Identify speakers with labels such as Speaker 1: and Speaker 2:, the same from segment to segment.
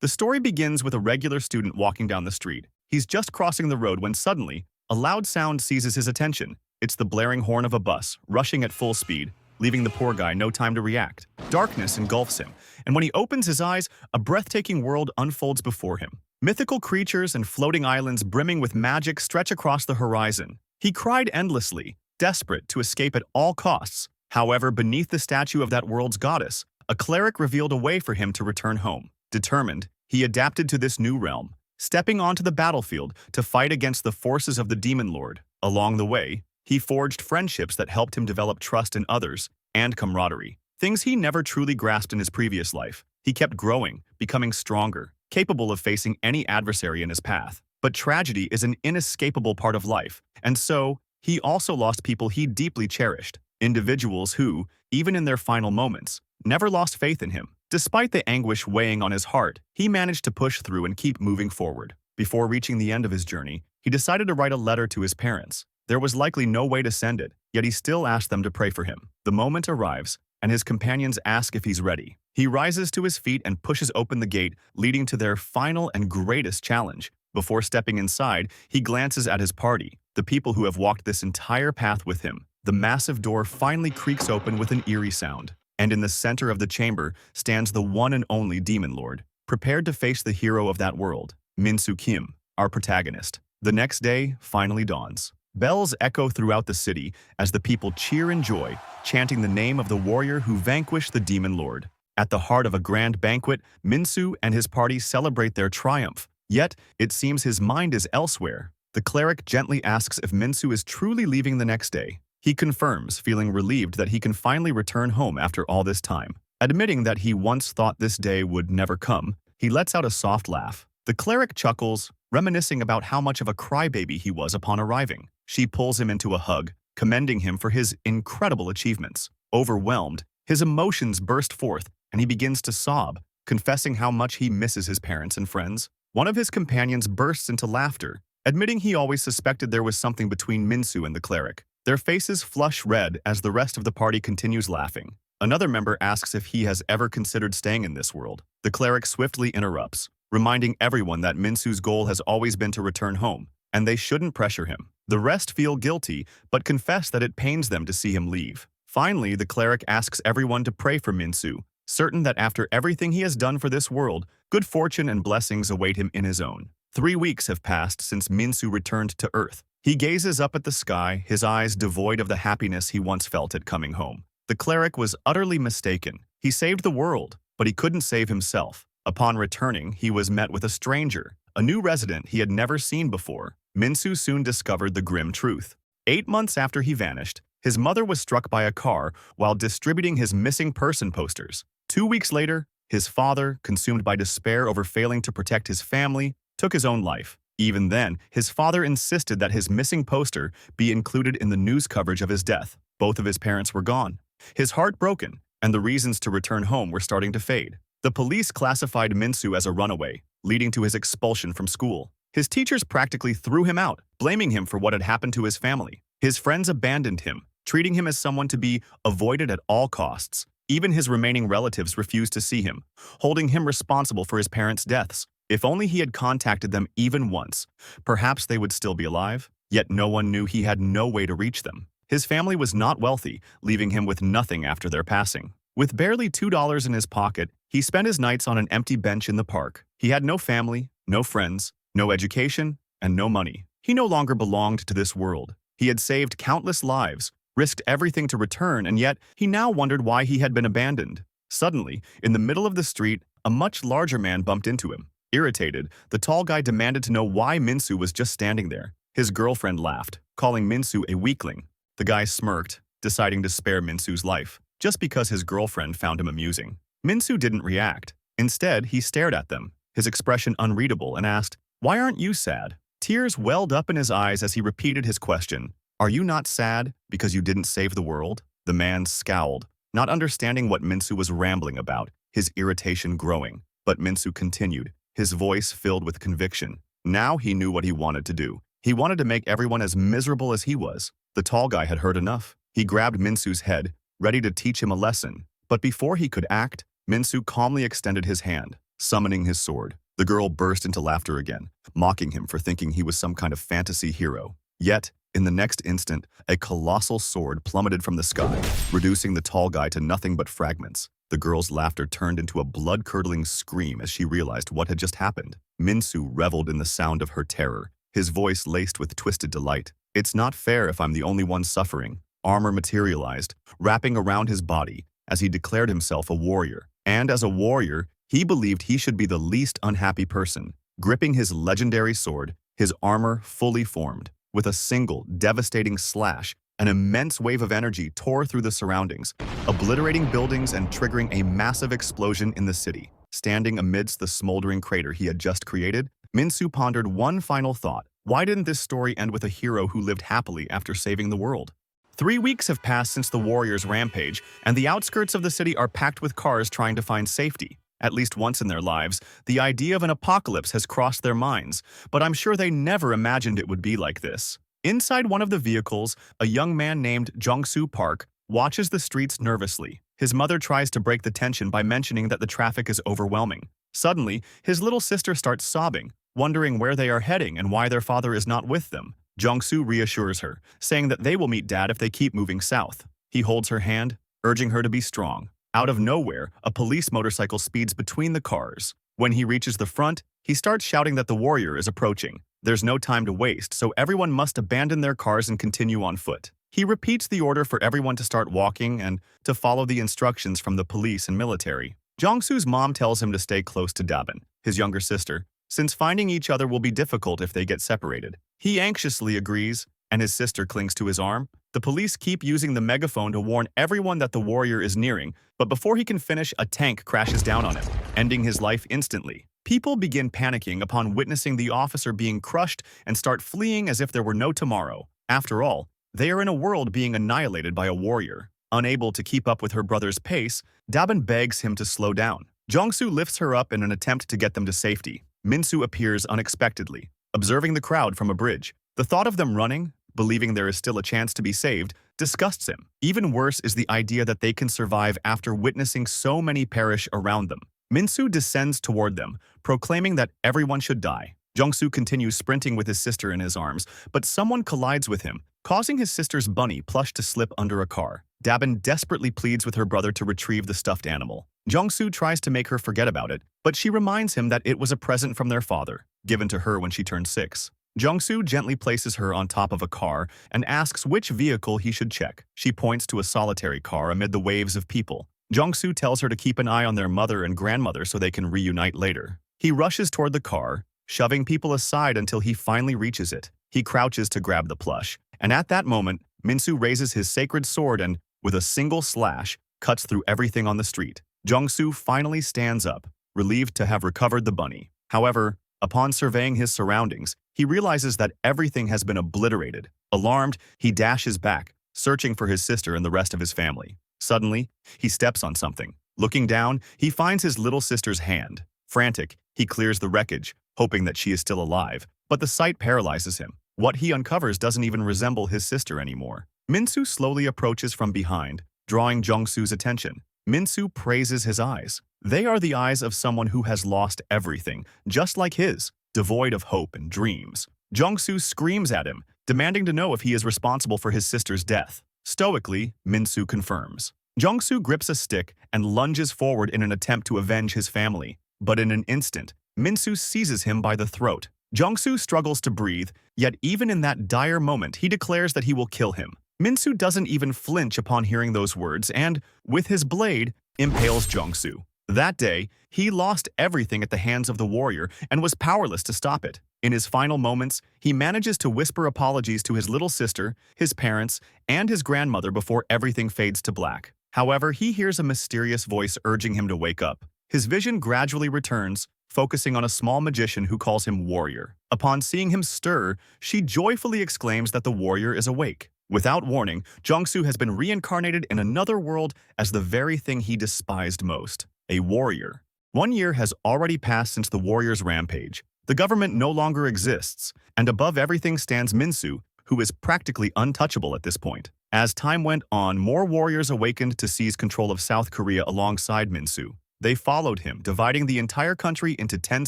Speaker 1: The story begins with a regular student walking down the street. He's just crossing the road when suddenly, a loud sound seizes his attention. It's the blaring horn of a bus, rushing at full speed, leaving the poor guy no time to react. Darkness engulfs him, and when he opens his eyes, a breathtaking world unfolds before him. Mythical creatures and floating islands brimming with magic stretch across the horizon. He cried endlessly, desperate to escape at all costs. However, beneath the statue of that world's goddess, a cleric revealed a way for him to return home. Determined, he adapted to this new realm, stepping onto the battlefield to fight against the forces of the Demon Lord. Along the way, he forged friendships that helped him develop trust in others and camaraderie, things he never truly grasped in his previous life. He kept growing, becoming stronger, capable of facing any adversary in his path. But tragedy is an inescapable part of life, and so, he also lost people he deeply cherished, individuals who, even in their final moments, never lost faith in him. Despite the anguish weighing on his heart, he managed to push through and keep moving forward. Before reaching the end of his journey, he decided to write a letter to his parents. There was likely no way to send it, yet he still asked them to pray for him. The moment arrives, and his companions ask if he's ready. He rises to his feet and pushes open the gate, leading to their final and greatest challenge. Before stepping inside, he glances at his party, the people who have walked this entire path with him. The massive door finally creaks open with an eerie sound, and in the center of the chamber stands the one and only Demon Lord, prepared to face the hero of that world, Minsu Kim, our protagonist. The next day finally dawns. Bells echo throughout the city as the people cheer in joy, chanting the name of the warrior who vanquished the Demon Lord. At the heart of a grand banquet, Minsu and his party celebrate their triumph. Yet, it seems his mind is elsewhere. The cleric gently asks if Minsu is truly leaving the next day. He confirms, feeling relieved that he can finally return home after all this time. Admitting that he once thought this day would never come, he lets out a soft laugh. The cleric chuckles, reminiscing about how much of a crybaby he was upon arriving. She pulls him into a hug, commending him for his incredible achievements. Overwhelmed, his emotions burst forth, and he begins to sob, confessing how much he misses his parents and friends. One of his companions bursts into laughter, admitting he always suspected there was something between Minsu and the cleric. Their faces flush red as the rest of the party continues laughing. Another member asks if he has ever considered staying in this world. The cleric swiftly interrupts, reminding everyone that Minsu's goal has always been to return home, and they shouldn't pressure him. The rest feel guilty, but confess that it pains them to see him leave. Finally, the cleric asks everyone to pray for Minsu, certain that after everything he has done for this world, good fortune and blessings await him in his own. 3 weeks have passed since Minsu returned to Earth. He gazes up at the sky, his eyes devoid of the happiness he once felt at coming home. The cleric was utterly mistaken. He saved the world, but he couldn't save himself. Upon returning, he was met with a stranger, a new resident he had never seen before. Minsu soon discovered the grim truth. 8 months after he vanished, his mother was struck by a car while distributing his missing person posters. 2 weeks later, his father, consumed by despair over failing to protect his family, took his own life. Even then, his father insisted that his missing poster be included in the news coverage of his death. Both of his parents were gone. His heart broken, and the reasons to return home were starting to fade. The police classified Minsu as a runaway, leading to his expulsion from school. His teachers practically threw him out, blaming him for what had happened to his family. His friends abandoned him, treating him as someone to be avoided at all costs. Even his remaining relatives refused to see him, holding him responsible for his parents' deaths. If only he had contacted them even once, perhaps they would still be alive. Yet no one knew he had no way to reach them. His family was not wealthy, leaving him with nothing after their passing. With barely $2 in his pocket, he spent his nights on an empty bench in the park. He had no family, no friends, no education, and no money. He no longer belonged to this world. He had saved countless lives, risked everything to return, and yet he now wondered why he had been abandoned. Suddenly, in the middle of the street, a much larger man bumped into him. Irritated, the tall guy demanded to know why Minsu was just standing there. His girlfriend laughed, calling Minsu a weakling. The guy smirked, deciding to spare Minsu's life, just because his girlfriend found him amusing. Minsu didn't react. Instead, he stared at them, his expression unreadable, and asked, "Why aren't you sad?" Tears welled up in his eyes as he repeated his question. "Are you not sad because you didn't save the world?" The man scowled, not understanding what Minsu was rambling about, his irritation growing. But Minsu continued, his voice filled with conviction. Now he knew what he wanted to do. He wanted to make everyone as miserable as he was. The tall guy had heard enough. He grabbed Minsu's head, ready to teach him a lesson. But before he could act, Minsu calmly extended his hand. summoning his sword. The girl burst into laughter again, mocking him for thinking he was some kind of fantasy hero. Yet, in the next instant, a colossal sword plummeted from the sky, reducing the tall guy to nothing but fragments. The girl's laughter turned into a blood-curdling scream as she realized what had just happened. Minsu reveled in the sound of her terror, his voice laced with twisted delight. "It's not fair if I'm the only one suffering." Armor materialized, wrapping around his body as he declared himself a warrior. And as a warrior, he believed he should be the least unhappy person. Gripping his legendary sword, his armor fully formed. With a single, devastating slash, an immense wave of energy tore through the surroundings, obliterating buildings and triggering a massive explosion in the city. Standing amidst the smoldering crater he had just created, Minsu pondered one final thought. Why didn't this story end with a hero who lived happily after saving the world? 3 weeks have passed since the warriors' rampage, and the outskirts of the city are packed with cars trying to find safety. At least once in their lives, the idea of an apocalypse has crossed their minds, but I'm sure they never imagined it would be like this. Inside one of the vehicles, a young man named Jong-soo Park watches the streets nervously. His mother tries to break the tension by mentioning that the traffic is overwhelming. Suddenly, his little sister starts sobbing, wondering where they are heading and why their father is not with them. Jong-soo reassures her, saying that they will meet Dad if they keep moving south. He holds her hand, urging her to be strong. Out of nowhere, a police motorcycle speeds between the cars. When he reaches the front, he starts shouting that the warrior is approaching. There's no time to waste, so everyone must abandon their cars and continue on foot. He repeats the order for everyone to start walking and to follow the instructions from the police and military. Jong-soo's mom tells him to stay close to Dabin, his younger sister, since finding each other will be difficult if they get separated. He anxiously agrees, and his sister clings to his arm. The police keep using the megaphone to warn everyone that the warrior is nearing, but before he can finish, a tank crashes down on him, ending his life instantly. People begin panicking upon witnessing the officer being crushed and start fleeing as if there were no tomorrow. After all, they are in a world being annihilated by a warrior. Unable to keep up with her brother's pace, Dabin begs him to slow down. Jong-soo lifts her up in an attempt to get them to safety. Minsu appears unexpectedly, observing the crowd from a bridge. The thought of them running, believing there is still a chance to be saved, disgusts him. Even worse is the idea that they can survive after witnessing so many perish around them. Minsu descends toward them, proclaiming that everyone should die. Jong-soo continues sprinting with his sister in his arms, but someone collides with him, causing his sister's bunny plush to slip under a car. Dabin desperately pleads with her brother to retrieve the stuffed animal. Jong-soo tries to make her forget about it, but she reminds him that it was a present from their father, given to her when she turned 6. Jong-soo gently places her on top of a car and asks which vehicle he should check. She points to a solitary car amid the waves of people. Jong-soo tells her to keep an eye on their mother and grandmother so they can reunite later. He rushes toward the car, shoving people aside until he finally reaches it. He crouches to grab the plush, and at that moment, Minsu raises his sacred sword and, with a single slash, cuts through everything on the street. Jong-soo finally stands up, relieved to have recovered the bunny. However, upon surveying his surroundings, he realizes that everything has been obliterated. Alarmed, he dashes back, searching for his sister and the rest of his family. Suddenly, he steps on something. Looking down, he finds his little sister's hand. Frantic, he clears the wreckage, hoping that she is still alive, but the sight paralyzes him. What he uncovers doesn't even resemble his sister anymore. Minsu slowly approaches from behind, drawing Jong-soo's attention. Minsu praises his eyes. They are the eyes of someone who has lost everything, just like his, devoid of hope and dreams. Jong-soo screams at him, demanding to know if he is responsible for his sister's death. Stoically, Minsu confirms. Jong-soo grips a stick and lunges forward in an attempt to avenge his family. But in an instant, Minsu seizes him by the throat. Jong-soo struggles to breathe, yet even in that dire moment, he declares that he will kill him. Minsu doesn't even flinch upon hearing those words and, with his blade, impales Jong-soo. That day, he lost everything at the hands of the warrior and was powerless to stop it. In his final moments, he manages to whisper apologies to his little sister, his parents, and his grandmother before everything fades to black. However, he hears a mysterious voice urging him to wake up. His vision gradually returns, focusing on a small magician who calls him Warrior. Upon seeing him stir, she joyfully exclaims that the warrior is awake. Without warning, Jong-soo has been reincarnated in another world as the very thing he despised most, a warrior. 1 year has already passed since the warrior's rampage. The government no longer exists, and above everything stands Minsu, who is practically untouchable at this point. As time went on, more warriors awakened to seize control of South Korea alongside Minsu. They followed him, dividing the entire country into 10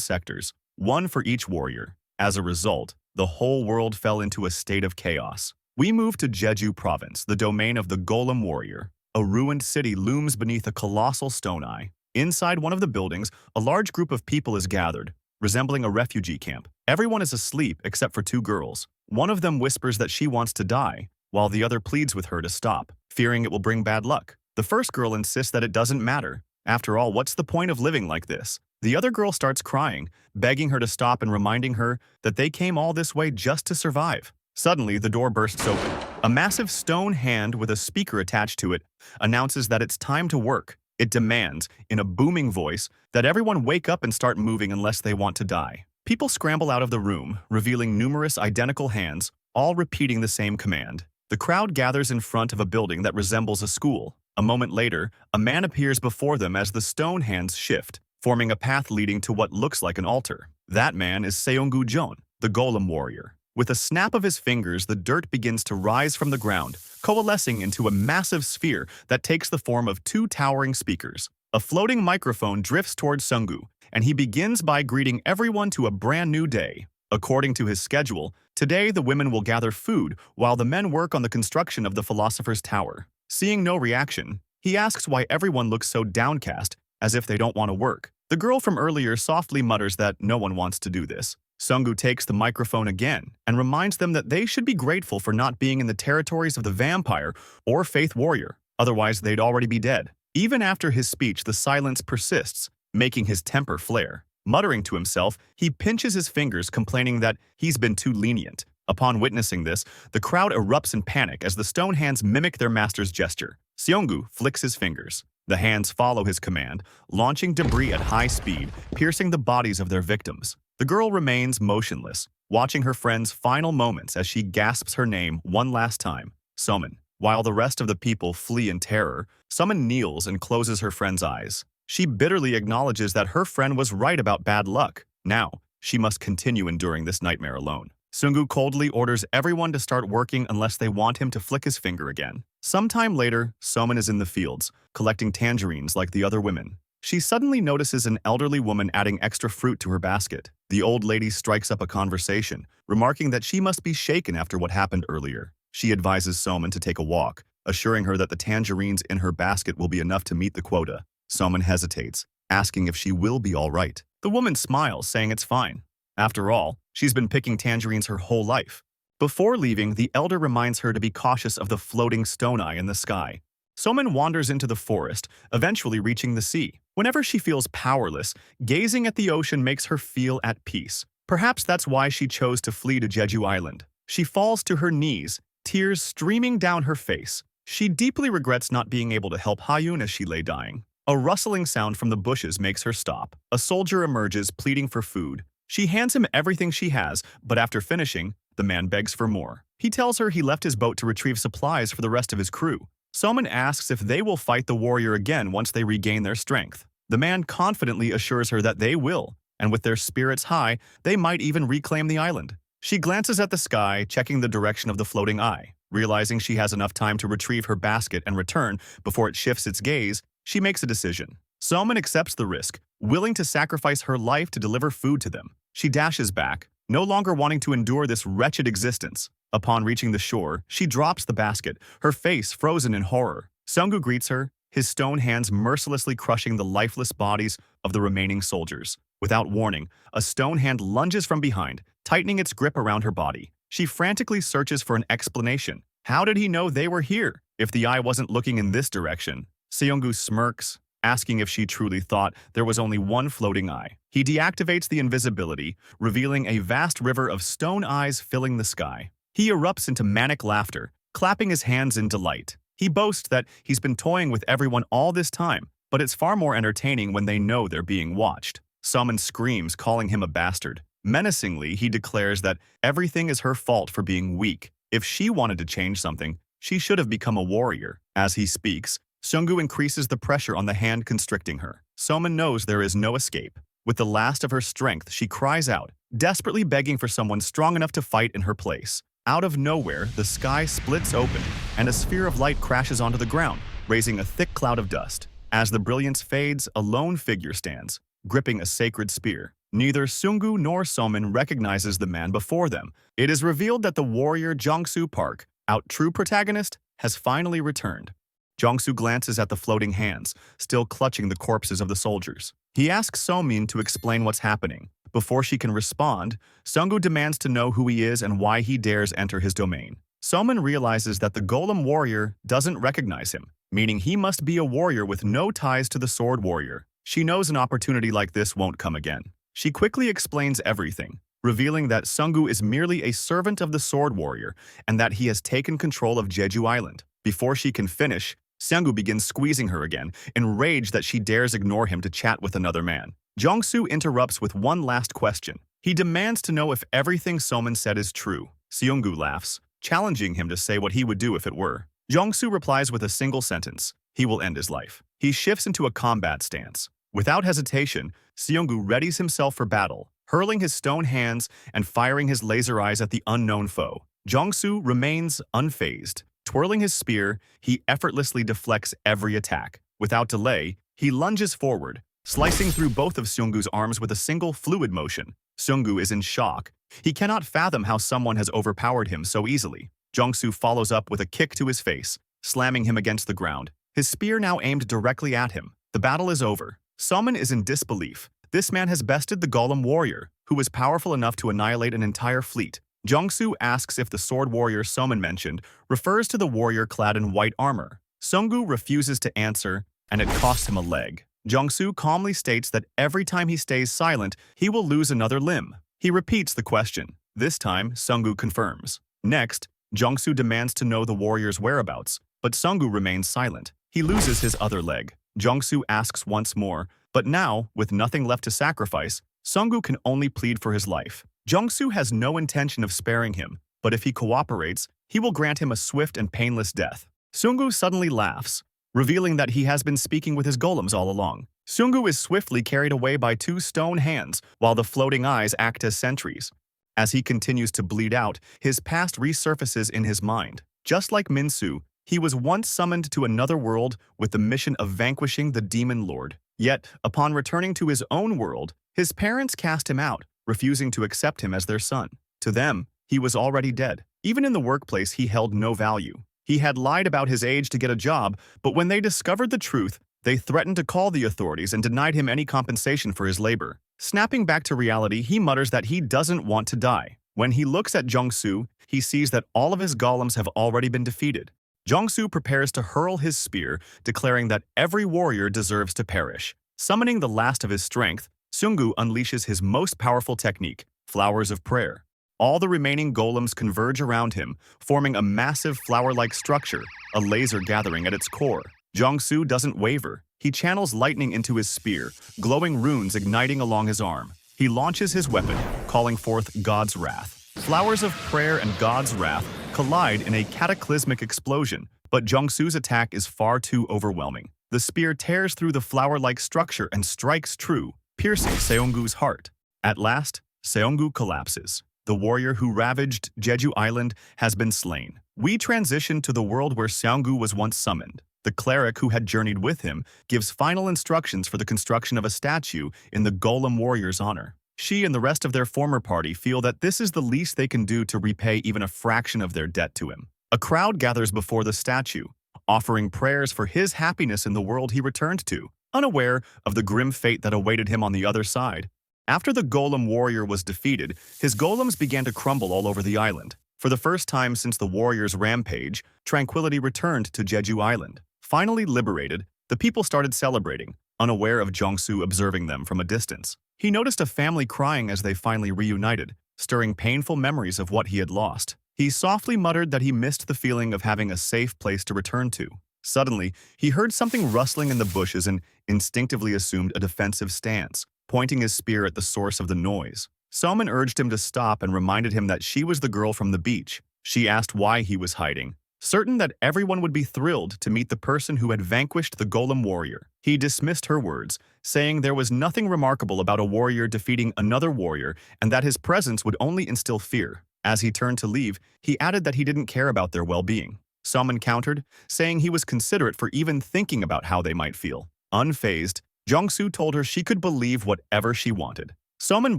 Speaker 1: sectors, one for each warrior. As a result, the whole world fell into a state of chaos. We moved to Jeju Province, the domain of the Golem Warrior. A ruined city looms beneath a colossal stone eye. Inside one of the buildings, a large group of people is gathered, resembling a refugee camp. Everyone is asleep except for two girls. One of them whispers that she wants to die, while the other pleads with her to stop, fearing it will bring bad luck. The first girl insists that it doesn't matter. After all, what's the point of living like this? The other girl starts crying, begging her to stop and reminding her that they came all this way just to survive. Suddenly, the door bursts open. A massive stone hand with a speaker attached to it announces that it's time to work. It demands, in a booming voice, that everyone wake up and start moving unless they want to die. People scramble out of the room, revealing numerous identical hands, all repeating the same command. The crowd gathers in front of a building that resembles a school. A moment later, a man appears before them as the stone hands shift, forming a path leading to what looks like an altar. That man is Seonggu-jeon, the Golem Warrior. With a snap of his fingers, the dirt begins to rise from the ground, coalescing into a massive sphere that takes the form of two towering speakers. A floating microphone drifts towards Seonggu, and he begins by greeting everyone to a brand new day. According to his schedule, today the women will gather food while the men work on the construction of the Philosopher's Tower. Seeing no reaction, he asks why everyone looks so downcast, as if they don't want to work. The girl from earlier softly mutters that no one wants to do this. Seonggu takes the microphone again and reminds them that they should be grateful for not being in the territories of the vampire or faith warrior, otherwise they'd already be dead. Even after his speech, the silence persists, making his temper flare. Muttering to himself, he pinches his fingers, complaining that he's been too lenient. Upon witnessing this, the crowd erupts in panic as the stone hands mimic their master's gesture. Seonggu flicks his fingers. The hands follow his command, launching debris at high speed, piercing the bodies of their victims. The girl remains motionless, watching her friend's final moments as she gasps her name one last time, Somin. While the rest of the people flee in terror, Somin kneels and closes her friend's eyes. She bitterly acknowledges that her friend was right about bad luck. Now, she must continue enduring this nightmare alone. Seonggu coldly orders everyone to start working unless they want him to flick his finger again. Sometime later, Somin is in the fields, collecting tangerines like the other women. She suddenly notices an elderly woman adding extra fruit to her basket. The old lady strikes up a conversation, remarking that she must be shaken after what happened earlier. She advises Somin to take a walk, assuring her that the tangerines in her basket will be enough to meet the quota. Somin hesitates, asking if she will be all right. The woman smiles, saying it's fine. After all, she's been picking tangerines her whole life. Before leaving, the elder reminds her to be cautious of the floating stone eye in the sky. Somin wanders into the forest, eventually reaching the sea. Whenever she feels powerless, gazing at the ocean makes her feel at peace. Perhaps that's why she chose to flee to Jeju Island. She falls to her knees, tears streaming down her face. She deeply regrets not being able to help Hayun as she lay dying. A rustling sound from the bushes makes her stop. A soldier emerges, pleading for food. She hands him everything she has, but after finishing, the man begs for more. He tells her he left his boat to retrieve supplies for the rest of his crew. Somin asks if they will fight the warrior again once they regain their strength. The man confidently assures her that they will, and with their spirits high, they might even reclaim the island. She glances at the sky, checking the direction of the floating eye. Realizing she has enough time to retrieve her basket and return before it shifts its gaze, she makes a decision. Somin accepts the risk, willing to sacrifice her life to deliver food to them. She dashes back, no longer wanting to endure this wretched existence. Upon reaching the shore, she drops the basket, her face frozen in horror. Seonggu greets her, his stone hands mercilessly crushing the lifeless bodies of the remaining soldiers. Without warning, a stone hand lunges from behind, tightening its grip around her body. She frantically searches for an explanation. How did he know they were here if the eye wasn't looking in this direction? Seonggu smirks, asking if she truly thought there was only one floating eye. He deactivates the invisibility, revealing a vast river of stone eyes filling the sky. He erupts into manic laughter, clapping his hands in delight. He boasts that he's been toying with everyone all this time, but it's far more entertaining when they know they're being watched. Somin screams, calling him a bastard. Menacingly, he declares that everything is her fault for being weak. If she wanted to change something, she should have become a warrior. As he speaks, Seonggu increases the pressure on the hand constricting her. Somin knows there is no escape. With the last of her strength, she cries out, desperately begging for someone strong enough to fight in her place. Out of nowhere, the sky splits open, and a sphere of light crashes onto the ground, raising a thick cloud of dust. As the brilliance fades, a lone figure stands, gripping a sacred spear. Neither Sungu nor Somin recognizes the man before them. It is revealed that the warrior Jongsu Park, our true protagonist, has finally returned. Jongsu glances at the floating hands, still clutching the corpses of the soldiers. He asks Somin to explain what's happening. Before she can respond, Sungu demands to know who he is and why he dares enter his domain. Somin realizes that the golem warrior doesn't recognize him, meaning he must be a warrior with no ties to the sword warrior. She knows an opportunity like this won't come again. She quickly explains everything, revealing that Sungu is merely a servant of the sword warrior and that he has taken control of Jeju Island. Before she can finish, Sungu begins squeezing her again, enraged that she dares ignore him to chat with another man. Jongsu interrupts with one last question. He demands to know if everything Somin said is true. Seunggu laughs, challenging him to say what he would do if it were. Jongsu replies with a single sentence: he will end his life. He shifts into a combat stance. Without hesitation, Seunggu readies himself for battle, hurling his stone hands and firing his laser eyes at the unknown foe. Jongsu remains unfazed. Twirling his spear, he effortlessly deflects every attack. Without delay, he lunges forward, slicing through both of Seunggu's arms with a single fluid motion. Seunggu is in shock. He cannot fathom how someone has overpowered him so easily. Jongsu follows up with a kick to his face, slamming him against the ground. His spear now aimed directly at him. The battle is over. Somin is in disbelief. This man has bested the golem warrior, who was powerful enough to annihilate an entire fleet. Jongsu asks if the sword warrior Somin mentioned refers to the warrior clad in white armor. Seunggu refuses to answer, and it costs him a leg. Jongsu calmly states that every time he stays silent, he will lose another limb. He repeats the question. This time, Seunggu confirms. Next, Jongsu demands to know the warrior's whereabouts, but Seunggu remains silent. He loses his other leg. Jongsu asks once more, but now, with nothing left to sacrifice, Seunggu can only plead for his life. Jongsu has no intention of sparing him, but if he cooperates, he will grant him a swift and painless death. Seunggu suddenly laughs, revealing that he has been speaking with his golems all along. Seunggu is swiftly carried away by two stone hands, while the floating eyes act as sentries. As he continues to bleed out, his past resurfaces in his mind. Just like Minsu, he was once summoned to another world with the mission of vanquishing the demon lord. Yet, upon returning to his own world, his parents cast him out, refusing to accept him as their son. To them, he was already dead. Even in the workplace, he held no value. He had lied about his age to get a job, but when they discovered the truth, they threatened to call the authorities and denied him any compensation for his labor. Snapping back to reality, he mutters that he doesn't want to die. When he looks at Jongsu, he sees that all of his golems have already been defeated. Jongsu prepares to hurl his spear, declaring that every warrior deserves to perish. Summoning the last of his strength, Seunggu unleashes his most powerful technique, Flowers of Prayer. All the remaining golems converge around him, forming a massive flower-like structure, a laser gathering at its core. Jongsu doesn't waver. He channels lightning into his spear, glowing runes igniting along his arm. He launches his weapon, calling forth God's Wrath. Flowers of Prayer and God's Wrath collide in a cataclysmic explosion, but Jongsu's attack is far too overwhelming. The spear tears through the flower-like structure and strikes true, piercing Seunggu's heart. At last, Seunggu collapses. The warrior who ravaged Jeju Island has been slain. We transition to the world where Seunggu was once summoned. The cleric who had journeyed with him gives final instructions for the construction of a statue in the golem warrior's honor. She and the rest of their former party feel that this is the least they can do to repay even a fraction of their debt to him. A crowd gathers before the statue, offering prayers for his happiness in the world he returned to, unaware of the grim fate that awaited him on the other side. After the golem warrior was defeated, his golems began to crumble all over the island. For the first time since the warrior's rampage, tranquility returned to Jeju Island. Finally liberated, the people started celebrating, unaware of Jongsu observing them from a distance. He noticed a family crying as they finally reunited, stirring painful memories of what he had lost. He softly muttered that he missed the feeling of having a safe place to return to. Suddenly, he heard something rustling in the bushes and instinctively assumed a defensive stance, pointing his spear at the source of the noise. Somin urged him to stop and reminded him that she was the girl from the beach. She asked why he was hiding, certain that everyone would be thrilled to meet the person who had vanquished the golem warrior. He dismissed her words, saying there was nothing remarkable about a warrior defeating another warrior and that his presence would only instill fear. As he turned to leave, he added that he didn't care about their well-being. Somin countered, saying he was considerate for even thinking about how they might feel. Unfazed, Jongsu told her she could believe whatever she wanted. Soman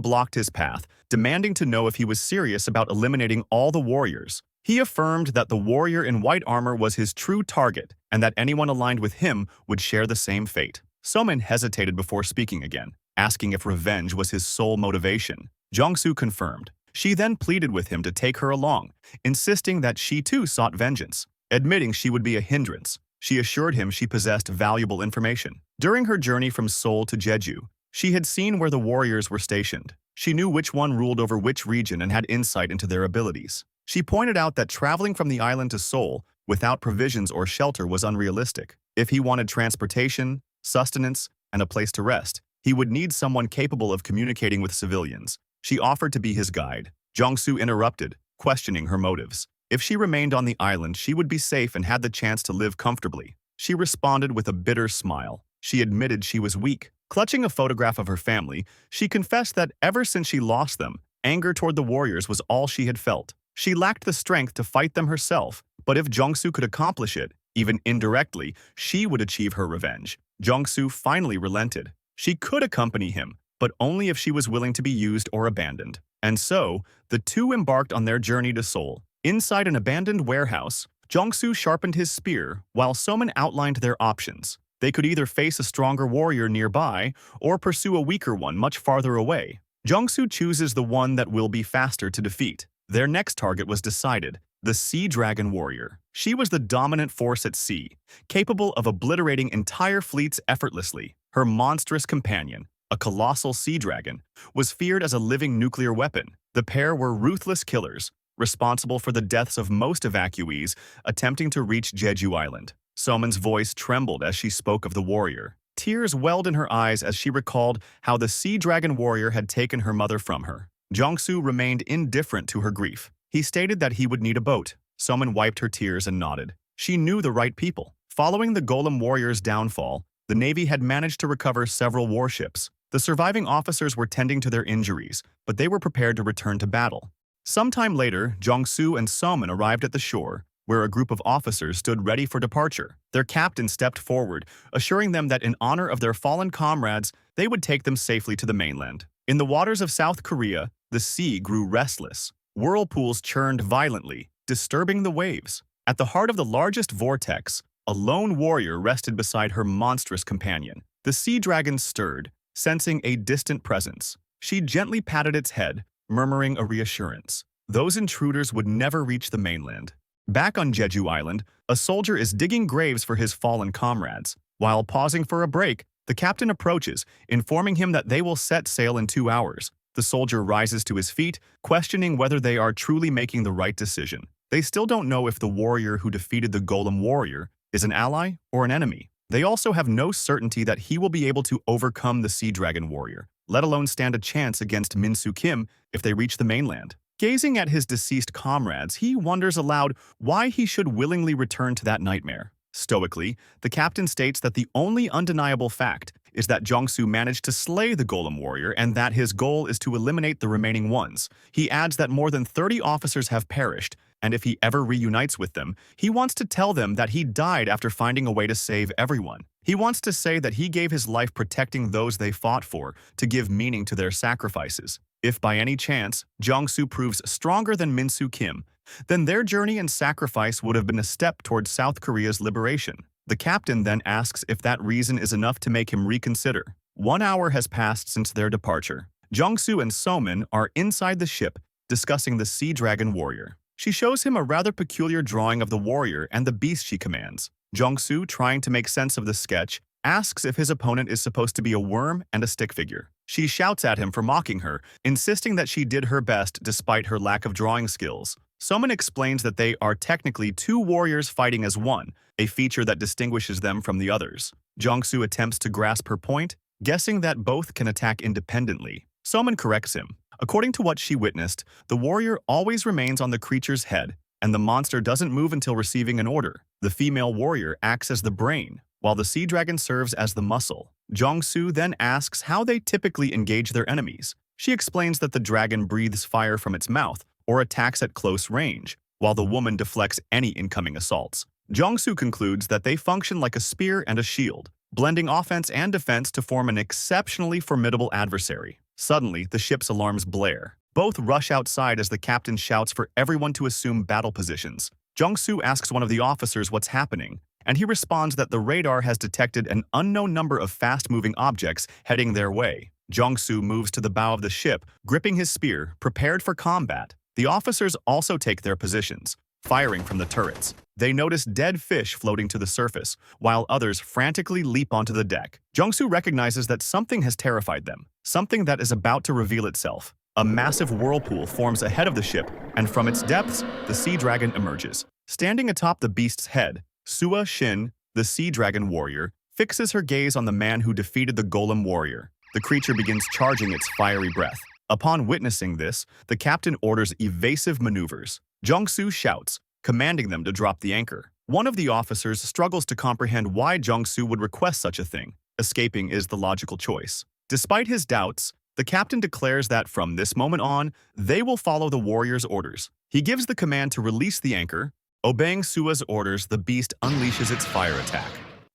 Speaker 1: blocked his path, demanding to know if he was serious about eliminating all the warriors. He affirmed that the warrior in white armor was his true target and that anyone aligned with him would share the same fate. Soman hesitated before speaking again, asking if revenge was his sole motivation. Jongsu confirmed. She then pleaded with him to take her along, insisting that she too sought vengeance. Admitting she would be a hindrance, she assured him she possessed valuable information. During her journey from Seoul to Jeju, she had seen where the warriors were stationed. She knew which one ruled over which region and had insight into their abilities. She pointed out that traveling from the island to Seoul without provisions or shelter was unrealistic. If he wanted transportation, sustenance, and a place to rest, he would need someone capable of communicating with civilians. She offered to be his guide. Jongsu interrupted, questioning her motives. If she remained on the island, she would be safe and had the chance to live comfortably. She responded with a bitter smile. She admitted she was weak. Clutching a photograph of her family, she confessed that ever since she lost them, anger toward the warriors was all she had felt. She lacked the strength to fight them herself, but if Jongsu could accomplish it, even indirectly, she would achieve her revenge. Jongsu finally relented. She could accompany him, but only if she was willing to be used or abandoned. And so, the two embarked on their journey to Seoul. Inside an abandoned warehouse, Jongsu sharpened his spear while Soman outlined their options. They could either face a stronger warrior nearby or pursue a weaker one much farther away. Jongsu chooses the one that will be faster to defeat. Their next target was decided, the Sea Dragon Warrior. She was the dominant force at sea, capable of obliterating entire fleets effortlessly. Her monstrous companion, a colossal sea dragon, was feared as a living nuclear weapon. The pair were ruthless killers, responsible for the deaths of most evacuees attempting to reach Jeju Island. Soman's voice trembled as she spoke of the warrior. Tears welled in her eyes as she recalled how the Sea Dragon Warrior had taken her mother from her. Jongsu remained indifferent to her grief. He stated that he would need a boat. Soman wiped her tears and nodded. She knew the right people. Following the Golem Warrior's downfall, the Navy had managed to recover several warships. The surviving officers were tending to their injuries, but they were prepared to return to battle. Sometime later, Jongsu and Soman arrived at the shore, where a group of officers stood ready for departure. Their captain stepped forward, assuring them that in honor of their fallen comrades, they would take them safely to the mainland. In the waters of South Korea, the sea grew restless. Whirlpools churned violently, disturbing the waves. At the heart of the largest vortex, a lone warrior rested beside her monstrous companion. The sea dragon stirred, sensing a distant presence. She gently patted its head, murmuring a reassurance. Those intruders would never reach the mainland. Back on Jeju Island, a soldier is digging graves for his fallen comrades. While pausing for a break, the captain approaches, informing him that they will set sail in 2 hours. The soldier rises to his feet, questioning whether they are truly making the right decision. They still don't know if the warrior who defeated the Golem Warrior is an ally or an enemy. They also have no certainty that he will be able to overcome the Sea Dragon Warrior, let alone stand a chance against Minsu Kim if they reach the mainland. Gazing at his deceased comrades, he wonders aloud why he should willingly return to that nightmare. Stoically, the captain states that the only undeniable fact is that Jongsu managed to slay the Golem Warrior and that his goal is to eliminate the remaining ones. He adds that more than 30 officers have perished, and if he ever reunites with them, he wants to tell them that he died after finding a way to save everyone. He wants to say that he gave his life protecting those they fought for, to give meaning to their sacrifices. If by any chance Jongsu proves stronger than Minsu Kim, then their journey and sacrifice would have been a step towards South Korea's liberation. The captain then asks if that reason is enough to make him reconsider. 1 hour has passed since their departure. Jongsu and Soman are inside the ship, discussing the Sea Dragon Warrior. She shows him a rather peculiar drawing of the warrior and the beast she commands. Jongsu, trying to make sense of the sketch, asks if his opponent is supposed to be a worm and a stick figure. She shouts at him for mocking her, insisting that she did her best despite her lack of drawing skills. Soman explains that they are technically 2 warriors fighting as one, a feature that distinguishes them from the others. Jongsu attempts to grasp her point, guessing that both can attack independently. Soman corrects him. According to what she witnessed, the warrior always remains on the creature's head, and the monster doesn't move until receiving an order. The female warrior acts as the brain, while the sea dragon serves as the muscle. Jongsu then asks how they typically engage their enemies. She explains that the dragon breathes fire from its mouth or attacks at close range, while the woman deflects any incoming assaults. Jongsu concludes that they function like a spear and a shield. blending offense and defense to form an exceptionally formidable adversary. Suddenly, the ship's alarms blare. Both rush outside as the captain shouts for everyone to assume battle positions. Jong-soo asks one of the officers what's happening, and he responds that the radar has detected an unknown number of fast-moving objects heading their way. Jong-soo moves to the bow of the ship, gripping his spear, prepared for combat. The officers also take their positions, firing from the turrets. They notice dead fish floating to the surface, while others frantically leap onto the deck. Jong-soo recognizes that something has terrified them, something that is about to reveal itself. A massive whirlpool forms ahead of the ship, and from its depths, the sea dragon emerges. Standing atop the beast's head, Sua Shin, the sea dragon warrior, fixes her gaze on the man who defeated the golem warrior. The creature begins charging its fiery breath. Upon witnessing this, the captain orders evasive maneuvers. Jong-soo shouts, commanding them to drop the anchor. One of the officers struggles to comprehend why Jong-soo would request such a thing. Escaping is the logical choice. Despite his doubts, the captain declares that from this moment on, they will follow the warrior's orders. He gives the command to release the anchor. Obeying Sua's orders, the beast unleashes its fire attack.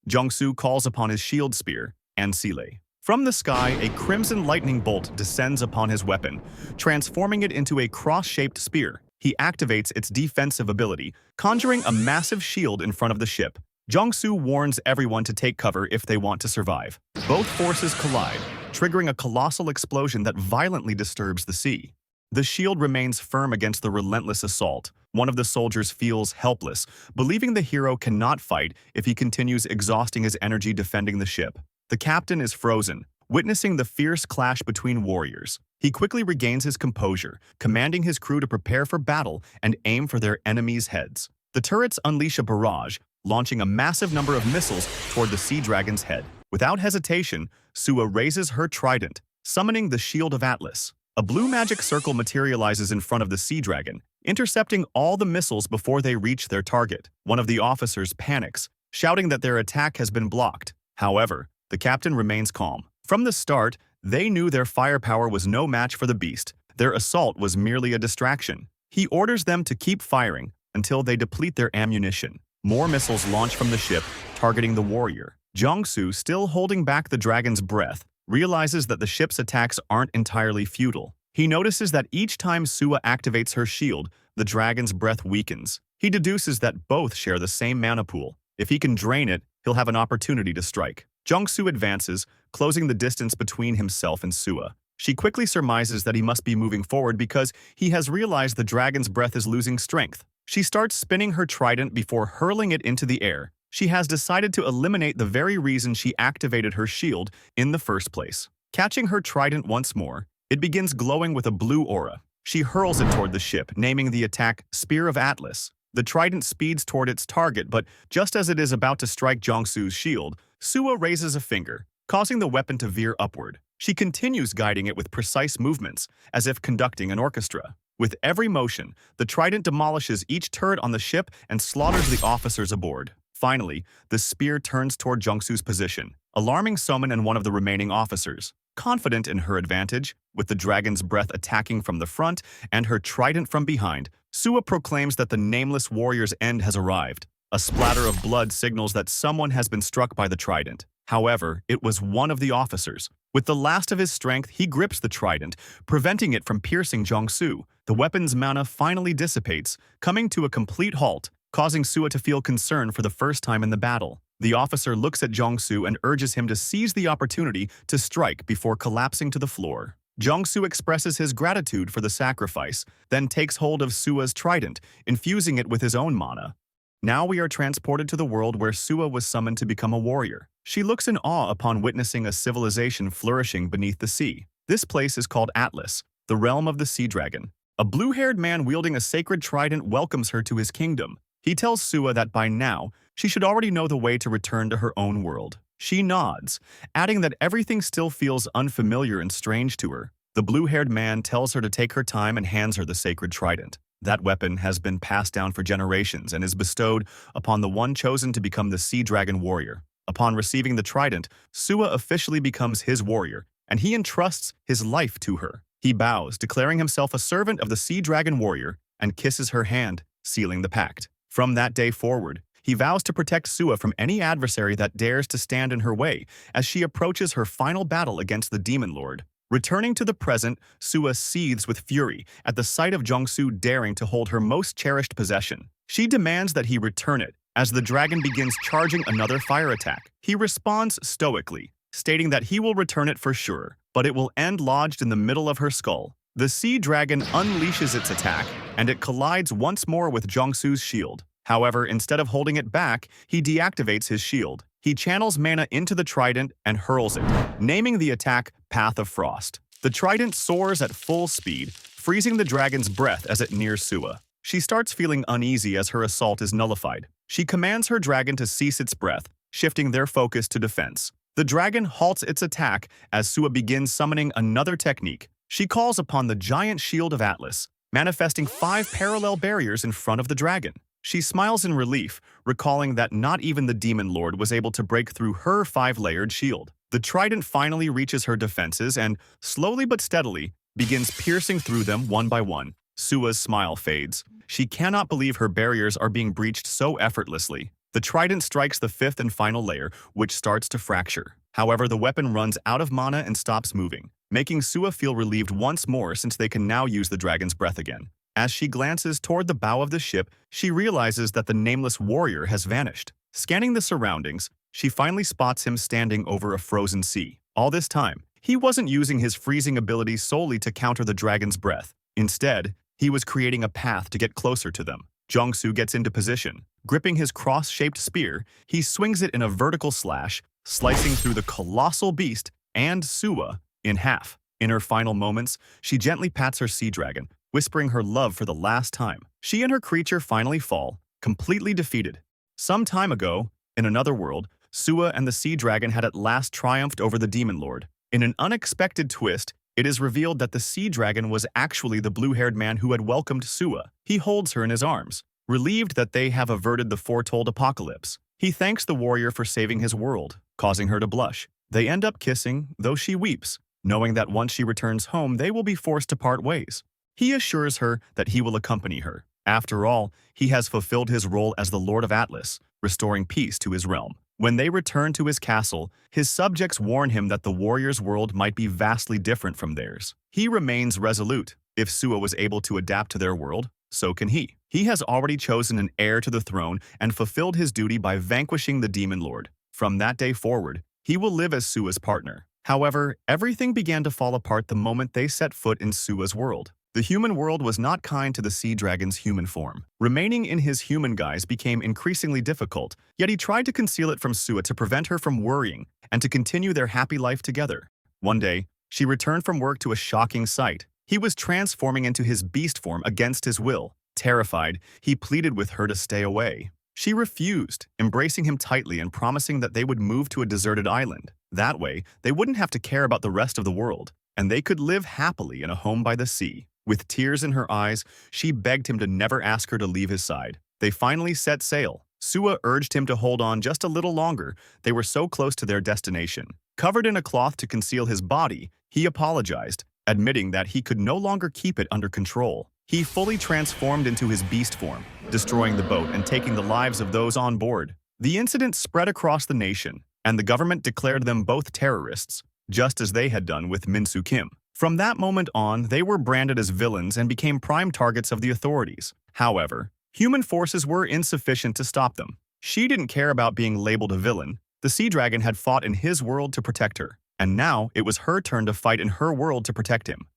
Speaker 1: Jong-soo calls upon his shield spear, Ansile. From the sky, a crimson lightning bolt descends upon his weapon, transforming it into a cross-shaped spear. He activates its defensive ability, conjuring a massive shield in front of the ship. Jong-soo warns everyone to take cover if they want to survive. Both forces collide, triggering a colossal explosion that violently disturbs the sea. The shield remains firm against the relentless assault. One of the soldiers feels helpless, believing the hero cannot fight if he continues exhausting his energy defending the ship. The captain is frozen, witnessing the fierce clash between warriors. He quickly regains his composure, commanding his crew to prepare for battle and aim for their enemies' heads. The turrets unleash a barrage, launching a massive number of missiles toward the sea dragon's head. Without hesitation, Sua raises her trident, summoning the Shield of Atlas. A blue magic circle materializes in front of the sea dragon, intercepting all the missiles before they reach their target. One of the officers panics, shouting that their attack has been blocked. However, the captain remains calm. From the start, they knew their firepower was no match for the beast. Their assault was merely a distraction. He orders them to keep firing until they deplete their ammunition. More missiles launch from the ship, targeting the warrior. Jong-soo, still holding back the dragon's breath, realizes that the ship's attacks aren't entirely futile. He notices that each time Sua activates her shield, the dragon's breath weakens. He deduces that both share the same mana pool. If he can drain it, he'll have an opportunity to strike. Jong-soo advances, closing the distance between himself and Sua. She quickly surmises that he must be moving forward because he has realized the dragon's breath is losing strength. She starts spinning her trident before hurling it into the air. She has decided to eliminate the very reason she activated her shield in the first place. Catching her trident once more, it begins glowing with a blue aura. She hurls it toward the ship, naming the attack Spear of Atlas. The trident speeds toward its target, but just as it is about to strike Jong-soo's shield, Sua raises a finger, causing the weapon to veer upward. She continues guiding it with precise movements, as if conducting an orchestra. With every motion, the trident demolishes each turret on the ship and slaughters the officers aboard. Finally, the spear turns toward Jong-soo's position, alarming Somin and one of the remaining officers. Confident in her advantage, with the dragon's breath attacking from the front and her trident from behind, Sua proclaims that the nameless warrior's end has arrived. A splatter of blood signals that someone has been struck by the trident. However, it was one of the officers. With the last of his strength, he grips the trident, preventing it from piercing Jong-soo. The weapon's mana finally dissipates, coming to a complete halt, causing Sua to feel concern for the first time in the battle. The officer looks at Jong-soo and urges him to seize the opportunity to strike before collapsing to the floor. Jong-soo expresses his gratitude for the sacrifice, then takes hold of Sua's trident, infusing it with his own mana. Now we are transported to the world where Sua was summoned to become a warrior. She looks in awe upon witnessing a civilization flourishing beneath the sea. This place is called Atlas, the realm of the sea dragon. A blue-haired man wielding a sacred trident welcomes her to his kingdom. He tells Sua that by now, she should already know the way to return to her own world. She nods, adding that everything still feels unfamiliar and strange to her. The blue-haired man tells her to take her time and hands her the sacred trident. That weapon has been passed down for generations and is bestowed upon the one chosen to become the Sea Dragon Warrior. Upon receiving the trident, Sua officially becomes his warrior, and he entrusts his life to her. He bows, declaring himself a servant of the Sea Dragon Warrior, and kisses her hand, sealing the pact. From that day forward, He vows to protect Sua from any adversary that dares to stand in her way as she approaches her final battle against the Demon Lord. Returning to the present, Sua seethes with fury at the sight of Jongsu daring to hold her most cherished possession. She demands that he return it as the dragon begins charging another fire attack. He responds stoically, stating that he will return it for sure, but it will end lodged in the middle of her skull. The sea dragon unleashes its attack, and it collides once more with Jongsu's shield. However, instead of holding it back, he deactivates his shield. He channels mana into the trident and hurls it, naming the attack Path of Frost. The trident soars at full speed, freezing the dragon's breath as it nears Sua. She starts feeling uneasy as her assault is nullified. She commands her dragon to cease its breath, shifting their focus to defense. The dragon halts its attack as Sua begins summoning another technique. She calls upon the giant shield of Atlas, manifesting 5 parallel barriers in front of the dragon. She smiles in relief, recalling that not even the Demon Lord was able to break through her 5-layered shield. The trident finally reaches her defenses and, slowly but steadily, begins piercing through them one by one. Sua's smile fades. She cannot believe her barriers are being breached so effortlessly. The trident strikes the 5th and final layer, which starts to fracture. However, the weapon runs out of mana and stops moving, making Sua feel relieved once more since they can now use the dragon's breath again. As she glances toward the bow of the ship, she realizes that the nameless warrior has vanished. Scanning the surroundings, she finally spots him standing over a frozen sea. All this time, he wasn't using his freezing ability solely to counter the dragon's breath. Instead, he was creating a path to get closer to them. Jongsu gets into position. Gripping his cross-shaped spear, he swings it in a vertical slash, slicing through the colossal beast and Sua in half. In her final moments, she gently pats her sea dragon, whispering her love for the last time. She and her creature finally fall, completely defeated. Some time ago, in another world, Sua and the sea dragon had at last triumphed over the Demon Lord. In an unexpected twist, it is revealed that the sea dragon was actually the blue-haired man who had welcomed Sua. He holds her in his arms, relieved that they have averted the foretold apocalypse. He thanks the warrior for saving his world, causing her to blush. They end up kissing, though she weeps, knowing that once she returns home, they will be forced to part ways. He assures her that he will accompany her. After all, he has fulfilled his role as the Lord of Atlas, restoring peace to his realm. When they return to his castle, his subjects warn him that the warrior's world might be vastly different from theirs. He remains resolute. If Sua was able to adapt to their world, so can he. He has already chosen an heir to the throne and fulfilled his duty by vanquishing the Demon Lord. From that day forward, he will live as Sua's partner. However, everything began to fall apart the moment they set foot in Sua's world. The human world was not kind to the sea dragon's human form. Remaining in his human guise became increasingly difficult, yet he tried to conceal it from Sua to prevent her from worrying and to continue their happy life together. One day, she returned from work to a shocking sight. He was transforming into his beast form against his will. Terrified, he pleaded with her to stay away. She refused, embracing him tightly and promising that they would move to a deserted island. That way, they wouldn't have to care about the rest of the world, and they could live happily in a home by the sea. With tears in her eyes, she begged him to never ask her to leave his side. They finally set sail. Sua urged him to hold on just a little longer. They were so close to their destination. Covered in a cloth to conceal his body, he apologized, admitting that he could no longer keep it under control. He fully transformed into his beast form, destroying the boat and taking the lives of those on board. The incident spread across the nation, and the government declared them both terrorists, just as they had done with Minsu Kim. From that moment on, they were branded as villains and became prime targets of the authorities. However, human forces were insufficient to stop them. She didn't care about being labeled a villain. The sea dragon had fought in his world to protect her, and now it was her turn to fight in her world to protect him.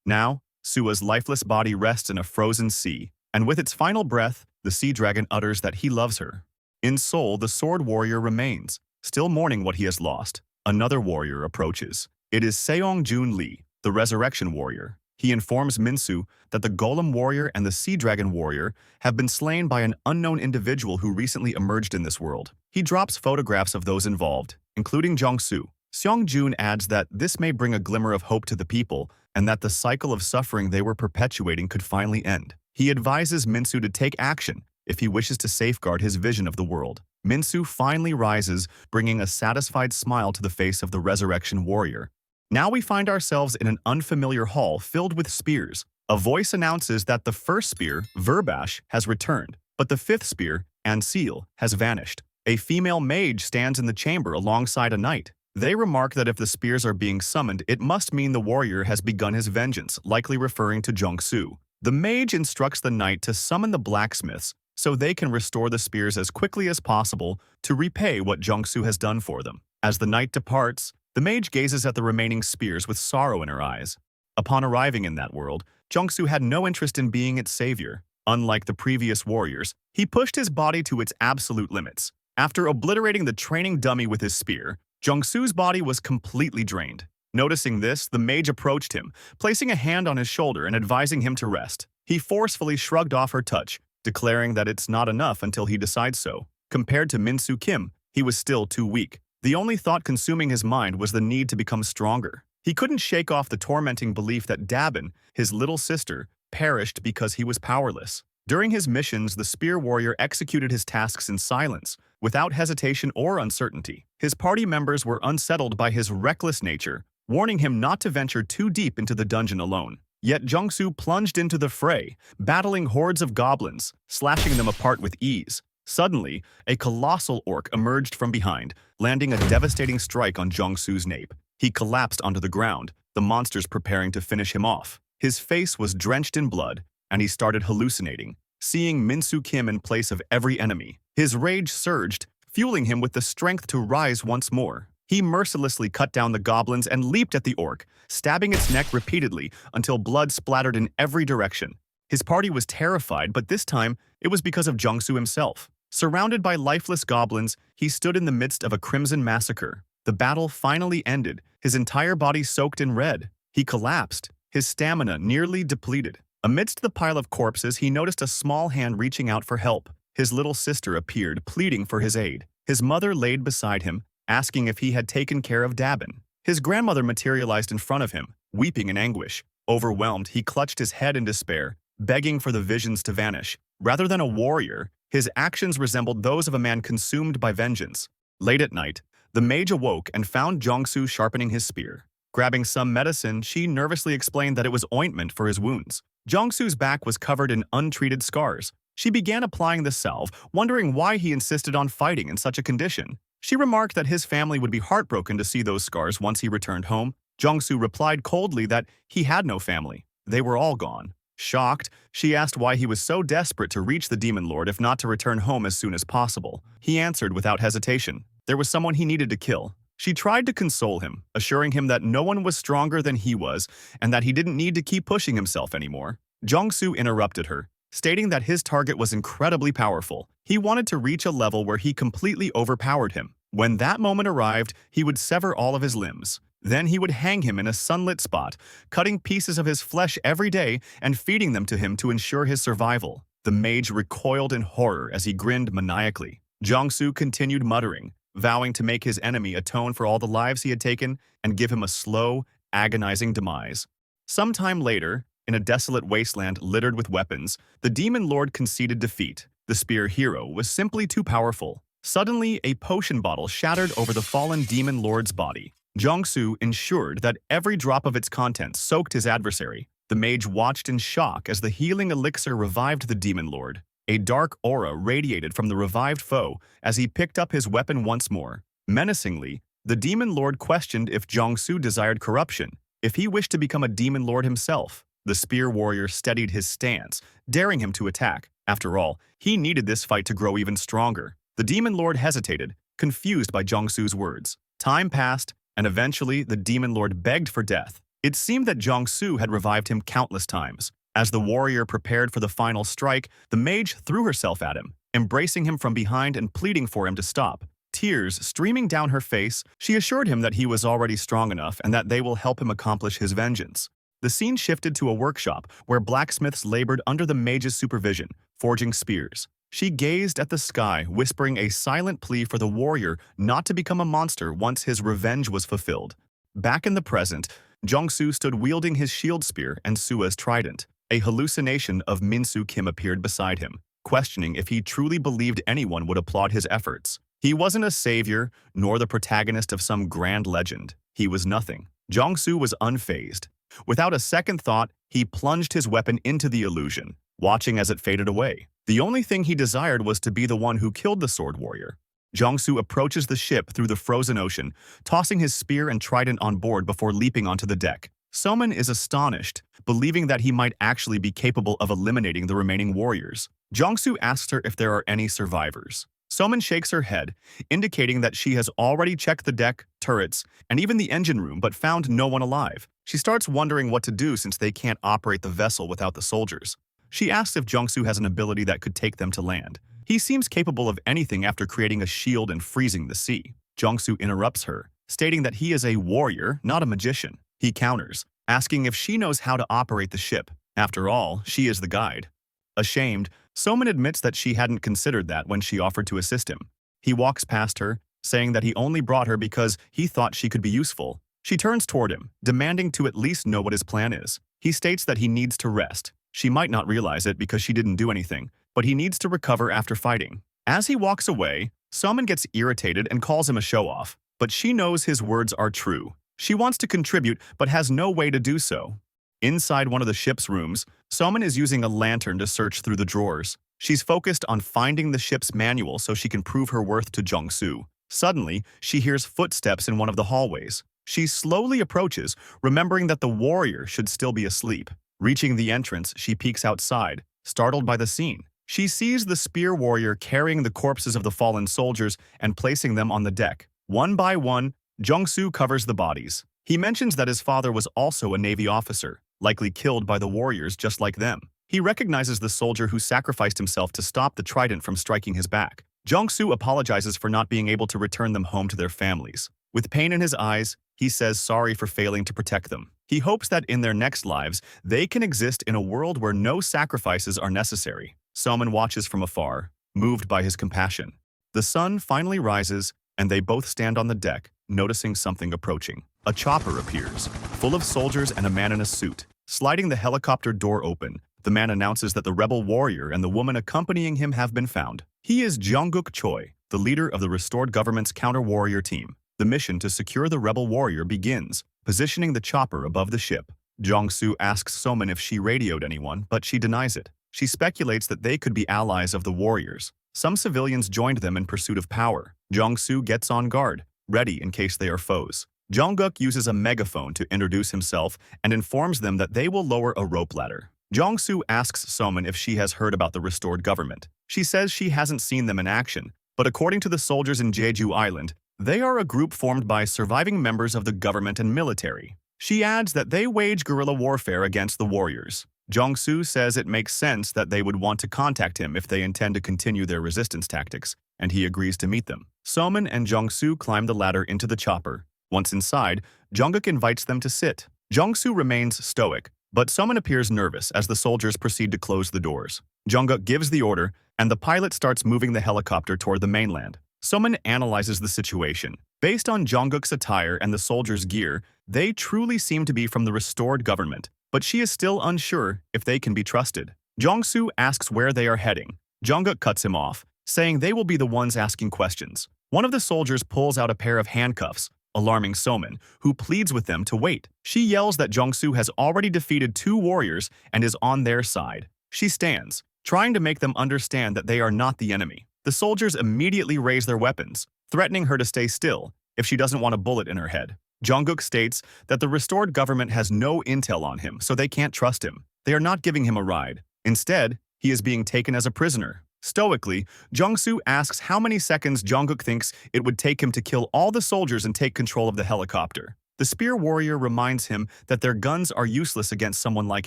Speaker 1: Now, Sua's lifeless body rests in a frozen sea, and with its final breath, the sea dragon utters that he loves her. In soul, the sword warrior remains, still mourning what he has lost. Another warrior approaches. It is Seong-Jun Lee, the resurrection warrior. He informs Minsu that the golem warrior and the sea dragon warrior have been slain by an unknown individual who recently emerged in this world. He drops photographs of those involved, including Jongsu. Seong-Jun adds that this may bring a glimmer of hope to the people and that the cycle of suffering they were perpetuating could finally end. He advises Minsu to take action if he wishes to safeguard his vision of the world. Minsu finally rises, bringing a satisfied smile to the face of the resurrection warrior. Now we find ourselves in an unfamiliar hall filled with spears. A voice announces that the first spear, Verbash, has returned, but the fifth spear, and seal has vanished. A female mage stands in the chamber alongside a knight. They remark that if the spears are being summoned, it must mean the warrior has begun his vengeance, likely referring to Jong-soo. The mage instructs the knight to summon the blacksmiths so they can restore the spears as quickly as possible to repay what Jong-soo has done for them. As the knight departs, the mage gazes at the remaining spears with sorrow in her eyes. Upon arriving in that world, Jong-soo had no interest in being its savior. Unlike the previous warriors, he pushed his body to its absolute limits. After obliterating the training dummy with his spear, Jong-soo's body was completely drained. Noticing this, the mage approached him, placing a hand on his shoulder and advising him to rest. He forcefully shrugged off her touch, declaring that it's not enough until he decides so. Compared to Minsu Kim, he was still too weak. The only thought consuming his mind was the need to become stronger. He couldn't shake off the tormenting belief that Dabin, his little sister, perished because he was powerless. During his missions, the spear warrior executed his tasks in silence, without hesitation or uncertainty. His party members were unsettled by his reckless nature, warning him not to venture too deep into the dungeon alone. Yet Jong-soo plunged into the fray, battling hordes of goblins, slashing them apart with ease. Suddenly, a colossal orc emerged from behind, landing a devastating strike on Jong-soo's nape. He collapsed onto the ground, the monsters preparing to finish him off. His face was drenched in blood, and he started hallucinating, seeing Minsu Kim in place of every enemy. His rage surged, fueling him with the strength to rise once more. He mercilessly cut down the goblins and leaped at the orc, stabbing its neck repeatedly until blood splattered in every direction. His party was terrified, but this time it was because of Jong-soo himself. Surrounded by lifeless goblins, he stood in the midst of a crimson massacre. The battle finally ended, his entire body soaked in red. He collapsed, his stamina nearly depleted. Amidst the pile of corpses, he noticed a small hand reaching out for help. His little sister appeared, pleading for his aid. His mother laid beside him, asking if he had taken care of Dabin. His grandmother materialized in front of him, weeping in anguish. Overwhelmed, he clutched his head in despair, begging for the visions to vanish. Rather than a warrior, his actions resembled those of a man consumed by vengeance. Late at night, the mage awoke and found Jong-soo sharpening his spear. Grabbing some medicine, she nervously explained that it was ointment for his wounds. Jong-soo's back was covered in untreated scars. She began applying the salve, wondering why he insisted on fighting in such a condition. She remarked that his family would be heartbroken to see those scars once he returned home. Jong-soo replied coldly that he had no family. They were all gone. Shocked, she asked why he was so desperate to reach the Demon Lord if not to return home as soon as possible. He answered without hesitation. There was someone he needed to kill. She tried to console him, assuring him that no one was stronger than he was and that he didn't need to keep pushing himself anymore. Jong-soo interrupted her, stating that his target was incredibly powerful. He wanted to reach a level where he completely overpowered him. When that moment arrived, he would sever all of his limbs. Then he would hang him in a sunlit spot, cutting pieces of his flesh every day and feeding them to him to ensure his survival. The mage recoiled in horror as he grinned maniacally. Jong-soo continued muttering, vowing to make his enemy atone for all the lives he had taken and give him a slow, agonizing demise. Sometime later, in a desolate wasteland littered with weapons, the Demon Lord conceded defeat. The spear hero was simply too powerful. Suddenly, a potion bottle shattered over the fallen Demon Lord's body. Jong-soo ensured that every drop of its contents soaked his adversary. The mage watched in shock as the healing elixir revived the Demon Lord. A dark aura radiated from the revived foe as he picked up his weapon once more. Menacingly, the Demon Lord questioned if Jong-soo desired corruption, if he wished to become a Demon Lord himself. The spear warrior steadied his stance, daring him to attack. After all, he needed this fight to grow even stronger. The Demon Lord hesitated, confused by Jong-soo's words. Time passed, and eventually the Demon Lord begged for death. It seemed that Jong-soo had revived him countless times. As the warrior prepared for the final strike, the mage threw herself at him, embracing him from behind and pleading for him to stop. Tears streaming down her face, she assured him that he was already strong enough and that they will help him accomplish his vengeance. The scene shifted to a workshop where blacksmiths labored under the mage's supervision, forging spears. She gazed at the sky, whispering a silent plea for the warrior not to become a monster once his revenge was fulfilled. Back in the present, Jong-soo stood wielding his shield spear and Sua's trident. A hallucination of Minsu Kim appeared beside him, questioning if he truly believed anyone would applaud his efforts. He wasn't a savior, nor the protagonist of some grand legend. He was nothing. Jong-soo was unfazed. Without a second thought, he plunged his weapon into the illusion, watching as it faded away. The only thing he desired was to be the one who killed the sword warrior. Jong-soo approaches the ship through the frozen ocean, tossing his spear and trident on board before leaping onto the deck. Soman is astonished, believing that he might actually be capable of eliminating the remaining warriors. Jong-soo asks her if there are any survivors. Soman shakes her head, indicating that she has already checked the deck, turrets, and even the engine room but found no one alive. She starts wondering what to do since they can't operate the vessel without the soldiers. She asks if Jong-soo has an ability that could take them to land. He seems capable of anything after creating a shield and freezing the sea. Jong-soo interrupts her, stating that he is a warrior, not a magician. He counters, asking if she knows how to operate the ship. After all, she is the guide. Ashamed, Soman admits that she hadn't considered that when she offered to assist him. He walks past her, saying that he only brought her because he thought she could be useful. She turns toward him, demanding to at least know what his plan is. He states that he needs to rest. She might not realize it because she didn't do anything, but he needs to recover after fighting. As he walks away, Soman gets irritated and calls him a show-off, but she knows his words are true. She wants to contribute but has no way to do so. Inside one of the ship's rooms, Soman is using a lantern to search through the drawers. She's focused on finding the ship's manual so she can prove her worth to Jong-soo. Suddenly, she hears footsteps in one of the hallways. She slowly approaches, remembering that the warrior should still be asleep. Reaching the entrance, she peeks outside, startled by the scene. She sees the spear warrior carrying the corpses of the fallen soldiers and placing them on the deck. One by one, Jong-soo covers the bodies. He mentions that his father was also a Navy officer, likely killed by the warriors just like them. He recognizes the soldier who sacrificed himself to stop the trident from striking his back. Jong-soo apologizes for not being able to return them home to their families. With pain in his eyes, he says sorry for failing to protect them. He hopes that in their next lives, they can exist in a world where no sacrifices are necessary. Soman watches from afar, moved by his compassion. The sun finally rises, and they both stand on the deck, noticing something approaching. A chopper appears, full of soldiers and a man in a suit. Sliding the helicopter door open, the man announces that the rebel warrior and the woman accompanying him have been found. He is Jungkook Choi, the leader of the restored government's counter-warrior team. The mission to secure the rebel warrior begins, positioning the chopper above the ship. Jong-soo asks Soman if she radioed anyone, but she denies it. She speculates that they could be allies of the warriors. Some civilians joined them in pursuit of power. Jong-soo gets on guard, ready in case they are foes. Jungkook uses a megaphone to introduce himself and informs them that they will lower a rope ladder. Jong-soo asks Soman if she has heard about the restored government. She says she hasn't seen them in action, but according to the soldiers in Jeju Island, they are a group formed by surviving members of the government and military. She adds that they wage guerrilla warfare against the warriors. Jong-soo says it makes sense that they would want to contact him if they intend to continue their resistance tactics, and he agrees to meet them. Soman and Jong-soo climb the ladder into the chopper. Once inside, Jungkook invites them to sit. Jong-soo remains stoic, but Soman appears nervous as the soldiers proceed to close the doors. Jungkook gives the order, and the pilot starts moving the helicopter toward the mainland. Soman analyzes the situation. Based on Jungkook's attire and the soldiers' gear, they truly seem to be from the restored government, but she is still unsure if they can be trusted. Jong-soo asks where they are heading. Jungkook cuts him off, saying they will be the ones asking questions. One of the soldiers pulls out a pair of handcuffs, alarming Soman, who pleads with them to wait. She yells that Jong-soo has already defeated 2 warriors and is on their side. She stands, trying to make them understand that they are not the enemy. The soldiers immediately raise their weapons, threatening her to stay still if she doesn't want a bullet in her head. Jungkook states that the restored government has no intel on him, so they can't trust him. They are not giving him a ride. Instead, he is being taken as a prisoner. Stoically, Jong-soo asks how many seconds Jungkook thinks it would take him to kill all the soldiers and take control of the helicopter. The spear warrior reminds him that their guns are useless against someone like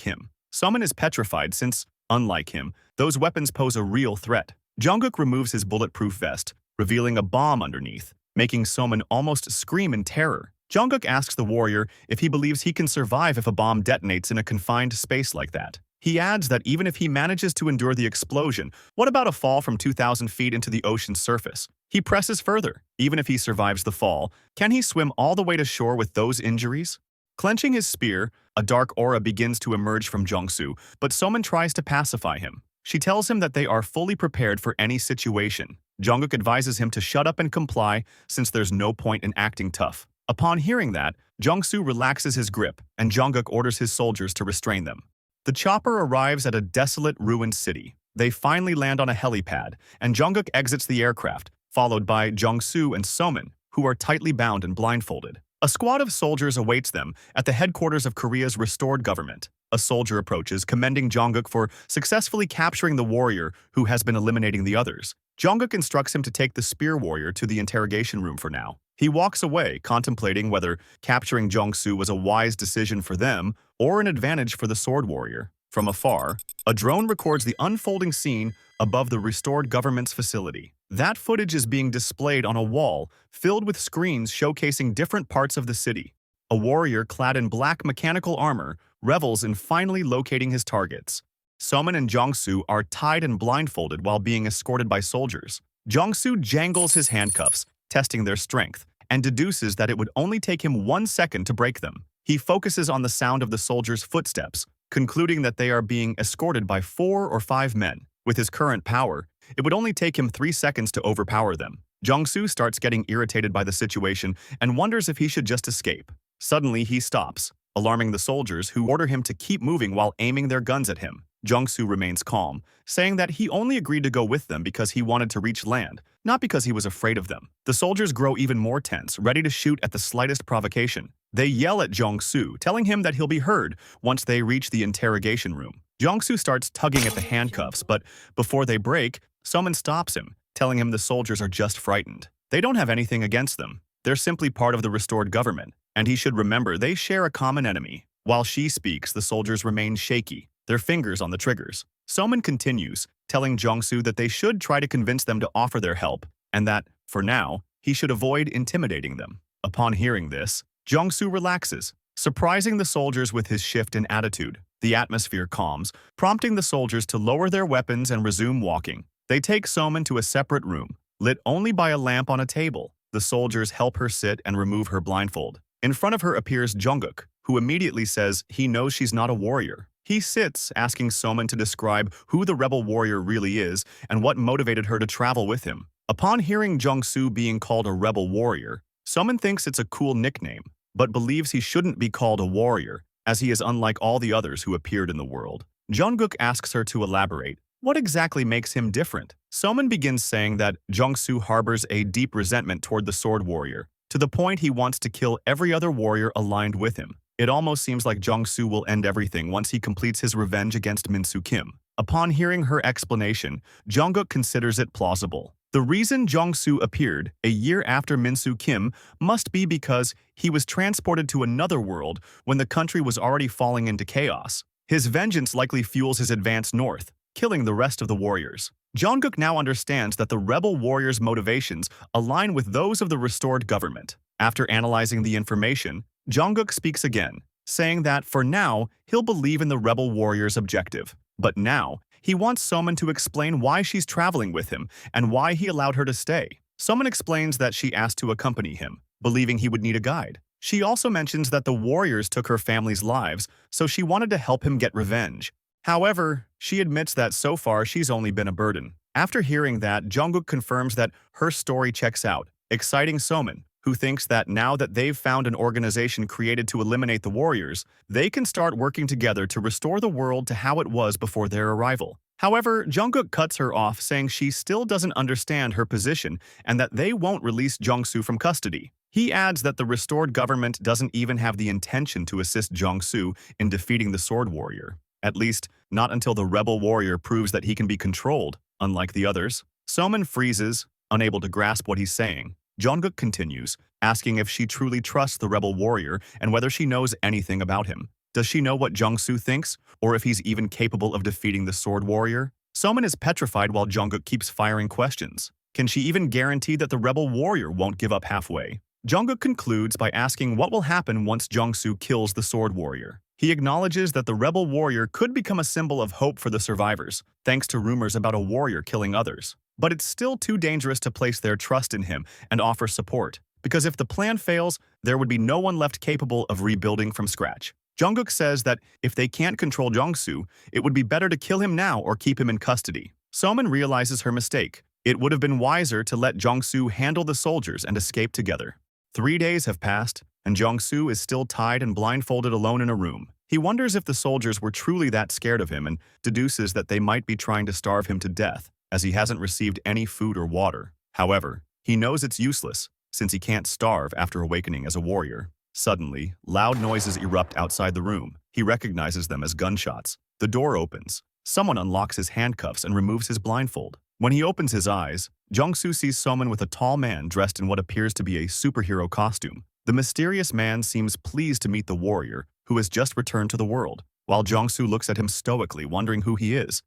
Speaker 1: him. Soman is petrified since, unlike him, those weapons pose a real threat. Jungkook removes his bulletproof vest, revealing a bomb underneath, making Soman almost scream in terror. Jungkook asks the warrior if he believes he can survive if a bomb detonates in a confined space like that. He adds that even if he manages to endure the explosion, what about a fall from 2,000 feet into the ocean's surface? He presses further. Even if he survives the fall, can he swim all the way to shore with those injuries? Clenching his spear, a dark aura begins to emerge from Jong-soo, but Soman tries to pacify him. She tells him that they are fully prepared for any situation. Jungkook advises him to shut up and comply since there's no point in acting tough. Upon hearing that, Jong-soo relaxes his grip, and Jungkook orders his soldiers to restrain them. The chopper arrives at a desolate, ruined city. They finally land on a helipad, and Jungkook exits the aircraft, followed by Jungsu and Somin, who are tightly bound and blindfolded. A squad of soldiers awaits them at the headquarters of Korea's restored government. A soldier approaches, commending Jungkook for successfully capturing the warrior who has been eliminating the others. Jungkook instructs him to take the spear warrior to the interrogation room for now. He walks away, contemplating whether capturing Jungsu was a wise decision for them or an advantage for the sword warrior. From afar, a drone records the unfolding scene above the restored government's facility. That footage is being displayed on a wall filled with screens showcasing different parts of the city. A warrior clad in black mechanical armor revels in finally locating his targets. Somin and Jungsu are tied and blindfolded while being escorted by soldiers. Jungsu jangles his handcuffs, testing their strength, and deduces that it would only take him 1 second to break them. He focuses on the sound of the soldiers' footsteps, concluding that they are being escorted by 4 or 5 men. With his current power, it would only take him 3 seconds to overpower them. Jungsu starts getting irritated by the situation and wonders if he should just escape. Suddenly, he stops, alarming the soldiers who order him to keep moving while aiming their guns at him. Jungsu remains calm, saying that he only agreed to go with them because he wanted to reach land, not because he was afraid of them. The soldiers grow even more tense, ready to shoot at the slightest provocation. They yell at Jungsu, telling him that he'll be heard once they reach the interrogation room. Jungsu starts tugging at the handcuffs, but before they break, Somin stops him, telling him the soldiers are just frightened. They don't have anything against them. They're simply part of the restored government, and he should remember they share a common enemy. While she speaks, the soldiers remain shaky, their fingers on the triggers. Somin continues, telling Jungsu that they should try to convince them to offer their help, and that, for now, he should avoid intimidating them. Upon hearing this, Jungsu relaxes, surprising the soldiers with his shift in attitude. The atmosphere calms, prompting the soldiers to lower their weapons and resume walking. They take Somin to a separate room, lit only by a lamp on a table. The soldiers help her sit and remove her blindfold. In front of her appears Jungkook, who immediately says he knows she's not a warrior. He sits, asking Somin to describe who the rebel warrior really is and what motivated her to travel with him. Upon hearing Jungsu being called a rebel warrior, Somin thinks it's a cool nickname, but believes he shouldn't be called a warrior, as he is unlike all the others who appeared in the world. Jungkook asks her to elaborate. What exactly makes him different? Somin begins saying that Jungsu harbors a deep resentment toward the sword warrior, to the point he wants to kill every other warrior aligned with him. It almost seems like Jungsu will end everything once he completes his revenge against Minsu Kim. Upon hearing her explanation, Jungkook considers it plausible. The reason Jungsu appeared a year after Minsu Kim must be because he was transported to another world when the country was already falling into chaos. His vengeance likely fuels his advance north, killing the rest of the warriors. Jungkook now understands that the rebel warriors' motivations align with those of the restored government. After analyzing the information, Jungkook speaks again, saying that for now, he'll believe in the rebel warrior's objective. But now, he wants Somin to explain why she's traveling with him and why he allowed her to stay. Somin explains that she asked to accompany him, believing he would need a guide. She also mentions that the warriors took her family's lives, so she wanted to help him get revenge. However, she admits that so far she's only been a burden. After hearing that, Jungkook confirms that her story checks out, exciting Somin, who thinks that now that they've found an organization created to eliminate the warriors, they can start working together to restore the world to how it was before their arrival. However, Jungkook cuts her off, saying she still doesn't understand her position and that they won't release Jungsu from custody. He adds that the restored government doesn't even have the intention to assist Jungsu in defeating the sword warrior. At least, not until the rebel warrior proves that he can be controlled, unlike the others. Somin freezes, unable to grasp what he's saying. Jungkook continues, asking if she truly trusts the rebel warrior and whether she knows anything about him. Does she know what Jungsu thinks, or if he's even capable of defeating the sword warrior? Somin is petrified while Jungkook keeps firing questions. Can she even guarantee that the rebel warrior won't give up halfway? Jungkook concludes by asking what will happen once Jungsu kills the sword warrior. He acknowledges that the rebel warrior could become a symbol of hope for the survivors, thanks to rumors about a warrior killing others. But it's still too dangerous to place their trust in him and offer support, because if the plan fails, there would be no one left capable of rebuilding from scratch. Jungkook says that if they can't control Jungsu, it would be better to kill him now or keep him in custody. Somin realizes her mistake. It would have been wiser to let Jungsu handle the soldiers and escape together. 3 days have passed, and Jungsu is still tied and blindfolded alone in a room. He wonders if the soldiers were truly that scared of him and deduces that they might be trying to starve him to death, as he hasn't received any food or water. However, he knows it's useless, since he can't starve after awakening as a warrior. Suddenly, loud noises erupt outside the room. He recognizes them as gunshots. The door opens. Someone unlocks his handcuffs and removes his blindfold. When he opens his eyes, Jong-soo sees Soman with a tall man dressed in what appears to be a superhero costume. The mysterious man seems pleased to meet the warrior, who has just returned to the world, while Jong-soo looks at him stoically, wondering who he is.